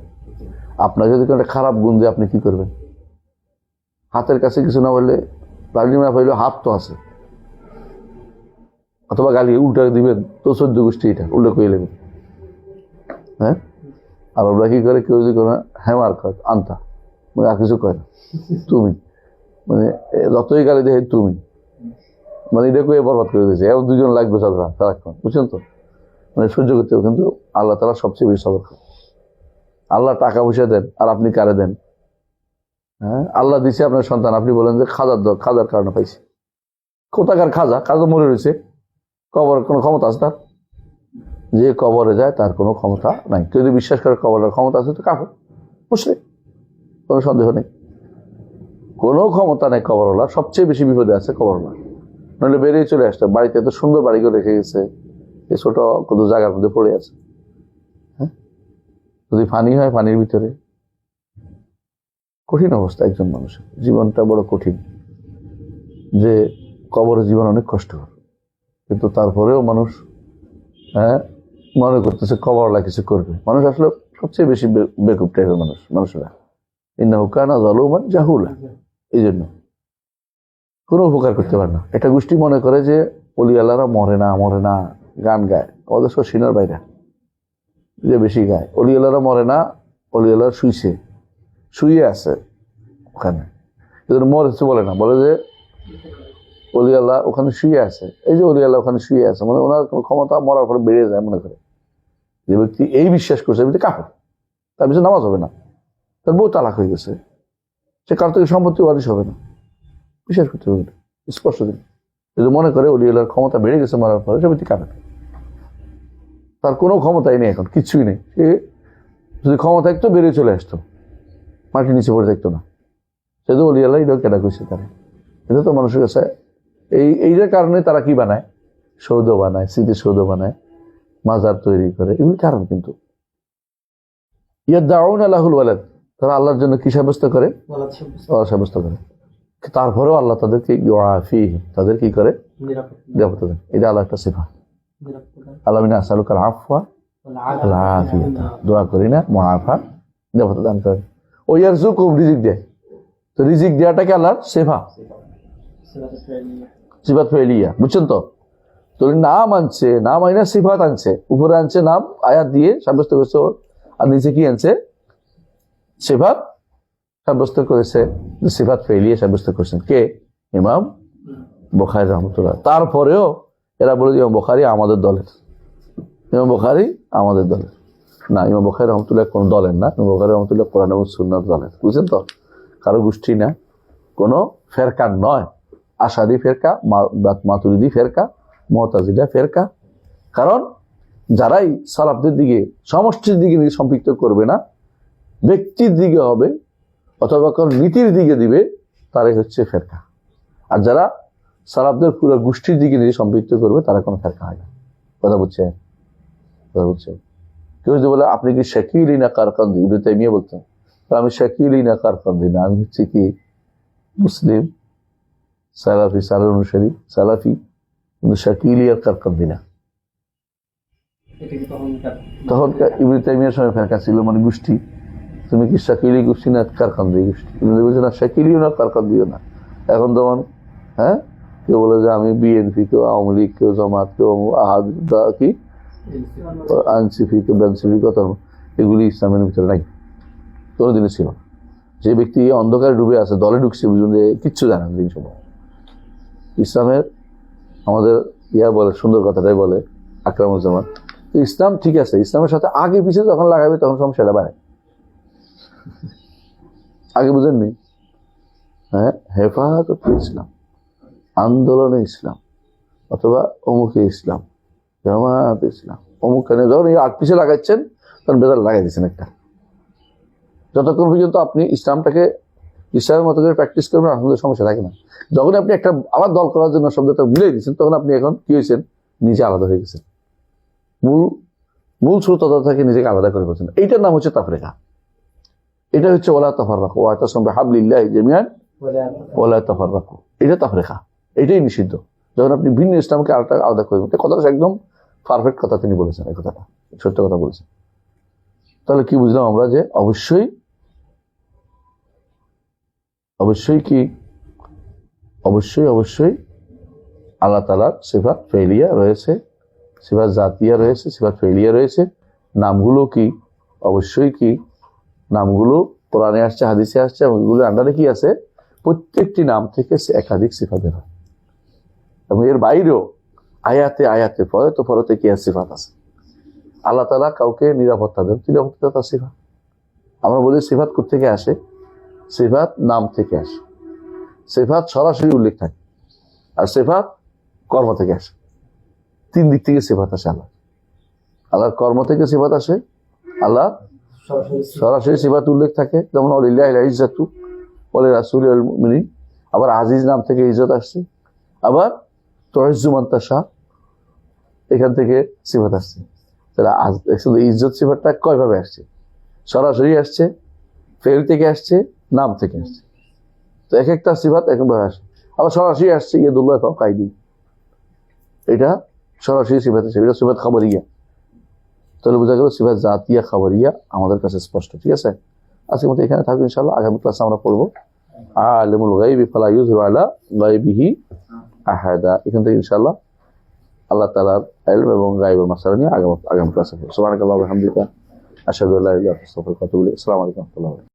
আপনার যদি কোনো একটা খারাপ গুণ দিয়ে আপনি কি করবেন? হাতের কাছে কিছু না বললে, লাঠি না পাইলে হাত তো আছে, অথবা গালি উল্টা দিবেন তো 14 গোষ্ঠী এটা উল্লেখ করে নেবেন। হ্যাঁ, আর ওরা কি করে, কেউ যদি কোনো হ্যামার কয় আনতা, মানে আর কিছু কয় না, তুমি, মানে যতই গালি দেয় তুমি, মানে এটা করে বরবাদ করে দিয়েছে। এখন দুজন লাগবে ঝগড়া সারাক্ষণ, বুঝছেন তো? মানে সহ্য করতে হবে। কিন্তু আল্লাহ তাআলা সবচেয়ে বেশি সবর করে। আল্লাহ টাকা পয়সা দেন আর আপনি কারে দেন? হ্যাঁ, আল্লাহ দিছে আপনার সন্তান, আপনি বলেন যে খাজার কারণে পাইছি। কোথাকার খাজা মরে রয়েছে, কবরের কোনো ক্ষমতা আছে তার? যে কবরে যায় তার কোনো ক্ষমতা নাই। কেউ যদি বিশ্বাস করে কবরের ক্ষমতা আছে তো কাফের, মুশরিক, কোনো সন্দেহ নেই। কোনো ক্ষমতা নেই কবরওয়ালা, সবচেয়ে বেশি বিপদে আছে কবরওয়ালা। নইলে বেরিয়ে চলে আসতো, বাড়িতে এত সুন্দর বাড়ি করে রেখে গেছে, এই ছোট কত জায়গার মধ্যে পড়ে আছে। হ্যাঁ, যদি পানি হয় পানির ভিতরে, কঠিন অবস্থা একজন মানুষের, জীবনটা বড় কঠিন, যে কবরের জীবন অনেক কষ্টকর। কিন্তু তারপরেও মানুষ মনে করতেছে কবরওয়ালা কিছু করবে। মানুষ আসলে সবচেয়ে বেশি বেকুব টাইপের মানুষেরা, ইন্নাহু কানা যালুমান জাহুলা। এই জন্য কোনো উপকার করতে পারে না। এটা গোষ্ঠী মনে করে যে অলি আল্লাহরা মরে না, গান গায়, আমাদের সব সিনার বাইরে যে বেশি গায়। অলি আল্লাহরা মরে না, অলি আল্লাহ শুয়ে আছে ওখানে, কিন্তু মরেছে বলে না, বলে যে অলি আল্লাহ ওখানে শুয়ে আছে। এই যে অলি আল্লাহ ওখানে শুয়ে আছে, মানে ওনার ক্ষমতা মরার পরে বেড়ে যায়। মনে করে যে ব্যক্তি এই বিশ্বাস করছে, ব্যক্তি কাফের, তার পিছনে নামাজ হবে না, তার বউ তালাক হয়ে গেছে, সে কার থেকে সম্পত্তি ওয়ারিশ হবে না, বিশ্বাস করতে হবে না, স্পষ্ট দিন। যদি মনে করে অলি আল্লাহর ক্ষমতা বেড়ে গেছে মরার পরে, সে ব্যক্তি কাফের। তার কোনো ক্ষমতাই নেই, এখন কিছুই নেই। সে যদি ক্ষমতা থাকতো বেরিয়ে চলে আসতো, মাটির নিচে পড়ে থাকতো না। সে তো অলি আল্লাহ এটাও কেনা করছে তারা। এটা তো মানুষের কাছে এইটার কারণে তারা কি বানায়, সৌধ বানায়, স্মৃতিসৌধ বানায়, মাজার তৈরি করে, এগুলি কারণ। কিন্তু ইয়াদউনা লাহুল ওয়ালাদ, তারা আল্লাহর জন্য কি সাব্যস্ত করে? ওয়ালাদ সাব্যস্ত করে। তারপরেও আল্লাহ তাদেরকে ইউআফিহিম, তাদের কি করে? নিরাপত্তা দেন। এটা আল্লাহ একটা সিফাত। আল্লাহ মিনা আসআলুকাল আফওয়া ওয়াল আফিয়াতা, দোয়া করি না মুআফা, নিরাপত্তা দান করেন। ও ইয়ারযুকুহুম, রিজিক দেয়। তো রিজিক দেওয়াটাকে আল্লাহর সিফাত, সিফাত ফেলিয়া, বুঝছেন তো? তো নাম আনছে, নাম আইনা সিফাত আনছে, উপরে আনছে নাম আয়াত দিয়ে সাব্যস্ত করেছে, আর নিচে কি আনছে? সিফাত সাব্যস্ত করেছে, সিফাত ফেলিয়া সাব্যস্ত করেছেন কে? ইমাম বুখারী রাহমাতুল্লাহ। তারপরেও এরা বলে ইমাম বুখারী আমাদের দলের, ইমাম বুখারী আমাদের দলের না। ইমাম বুখারী রাহমাতুল্লাহ কোন দলের না, ইমাম বুখারী রাহমাতুল্লাহ কোরআন এবং সুন্নাহর দলের, বুঝছেন তো? কারো গোষ্ঠী না, কোনো ফেরকা নয়। আশারি ফেরকা, মাতুরিদি ফেরকা, মুতাজিলা ফেরকা। কারণ যারাই সালাফদের দিকে, সমষ্টির দিকে সম্পৃক্ত করবে না, ব্যক্তির দিকে হবে অথবা কোন নীতির দিকে দিবে, তারাই হচ্ছে ফেরকা। আর যারা সালাফদের পুরো গোষ্ঠীর দিকে নিয়ে সম্পৃক্ত করবে, তারা কোনো ফেরকা হয় না। কথা বুঝছেন? কেউ যদি বলে আপনি কি শাকিলিনা কারকান্দি, ইবনে তাইমিয়া বলতেন, আমি শাকিলিনা কারকান্দি না, আমি হচ্ছে কি মুসলিম সালাফি, সালার অনুসারী সালাফি, কিন্তু শাকিলি আর কারকান্দি না। তখন ইবনে তাইমিয়ার সময় ফেরকা ছিল, মানে গোষ্ঠী। তুমি কি শাকিলি গোষ্ঠী না কারকান্দি গোষ্ঠী? বলছে না, শাকিলিও না কারকান্দিও না। এখন যেমন কেউ বলে যে আমি বিএনপি, কেউ আওয়ামী লীগ, কেউ জামাত, কেউ আহাদ, কি আনসিফি, কেউ বেনসিফি, কথা এগুলি ইসলামের ভিতরে নাই, কোনোদিনই ছিল না। যে ব্যক্তি অন্ধকারে ডুবে আছে, দলে ঢুকছে, বুঝুন যে কিচ্ছু জানে না দিন সময়। ইসলামের আমাদের বলে, সুন্দর কথাটাই বলে আকরামুজ্জামান, ইসলাম ঠিক আছে, ইসলামের সাথে আগে পিছিয়ে যখন লাগাবে তখন সমস্যাটা বাড়ে। আগে বুঝেননি? হ্যাঁ, হেফাজত ইসলাম, আন্দোলনে ইসলাম, অথবা অমুকে ইসলাম, জামাত ইসলাম, অমুক কেন, যখন এই আগ পিছিয়ে লাগাচ্ছেন তখন বেদাল লাগাই দিচ্ছেন একটা। যতক্ষণ পর্যন্ত আপনি ইসলামটাকে ইসলামের মতো করে প্র্যাকটিস করবেন, আপনাদের সমস্যা থাকে না। যখন আপনি একটা আবার দল করার জন্য শব্দটা মিলিয়ে দিচ্ছেন, তখন আপনি এখন কি হয়েছেন, নিজে আলাদা হয়ে গেছেন, মূল স্রোততা থেকে নিজেকে আলাদা করে বলছেন। এইটার নাম হচ্ছে তাফরিকা। এটা হচ্ছে ওয়ালা তাফাররাকু ওয়াতাসিমু বিহাবলিল্লাহি জামিআন ওয়ালা তাফাররাকু, এটা তাফরিকা, এটাই নিষিদ্ধ। যখন আপনি ভিন্ন ইসলামকে আলাদা করবেন, কথাটা একদম পারফেক্ট কথা তিনি বলেছেন, এই কথাটা সত্য কথা বলেছেন। তাহলে কি বুঝলাম আমরা, যে অবশ্যই আল্লাহ তাআলার সিফাত ফেলিয়া রয়েছে, সিফাত জাতিয়া রয়েছে, সিফাত ফেলিয়া রয়েছে। নামগুলো কি? অবশ্যই কি নামগুলো কোরআনে আসছে, হাদিসে আসছে, এবং এগুলো আন্ডারে কি আছে, প্রত্যেকটি নাম থেকে একাধিক সিফাত বের হয়, এবং এর বাইরেও আয়াতে পরতে কি সিফাত আছে। আল্লাহ তাআলা কাউকে নিরাপত্তা দেন, নিরাপত্তা তার সিফাত। আমরা বলি সিফাত কোত্থেকে আসে? সিফাত নাম থেকে আসে। সিফাত সরাসরি উল্লেখ থাকে, আর সিফাত কর্ম থেকে আসে। তিন দিক থেকে সিফাত আসে। আল্লাহর কর্ম থেকে সিফাত আসে, আল্লাহ সরাসরি সিফাত উল্লেখ থাকে, যেমন ওয়ালিল্লাহিল ইজ্জাতু ওয়া লিরাসূলিহি ওয়াল মুমিনিন। আবার আজিজ নাম থেকে ইজ্জত আসছে, আবার তুইজ্জু মান তাশা, এখান থেকে সিফাত আসছে। তাহলে ইজ্জত সিফাতটা কয় ভাবে আসছে? সরাসরি আসছে, ফেল থেকে আসছে, নাম থেকে আসছে। তো এক একটা সিফাত একভাবে আসে। আবার সরাসরি আসছে ইয়াদুল্লাহ ফাওকা আইদি, এটা সরাসরি সিফাত আছে, এটা সিফাত খাবরিয়া। তাহলে বোঝা গেল সিফাত জাতিয়া খাবরিয়া আমাদের কাছে স্পষ্ট। ঠিক আছে, আজকের মতো এখানে থাকবে ইনশাআল্লাহ। আগামী ক্লাসে আমরা পড়বো আলিমুল গায়বি ফালা ইউযহিরু আলা গায়বিহি আহাদা। এখান থেকে ইনশাআল্লাহ আল্লাহ তাআলার ইলম এবং গায়বের মাসআলা নিয়ে আগামী ক্লাসে পড়ব। সুবহানাকাল্লাহি ওয়া বিহামদিকা আশহাদু আল্লা ইলাহা ইল্লা আনতা আস্তাগফিরুকা ওয়া আতুবু ইলাইক। আসসালামু আলাইকুম ওয়া রাহমাতুল্লাহি।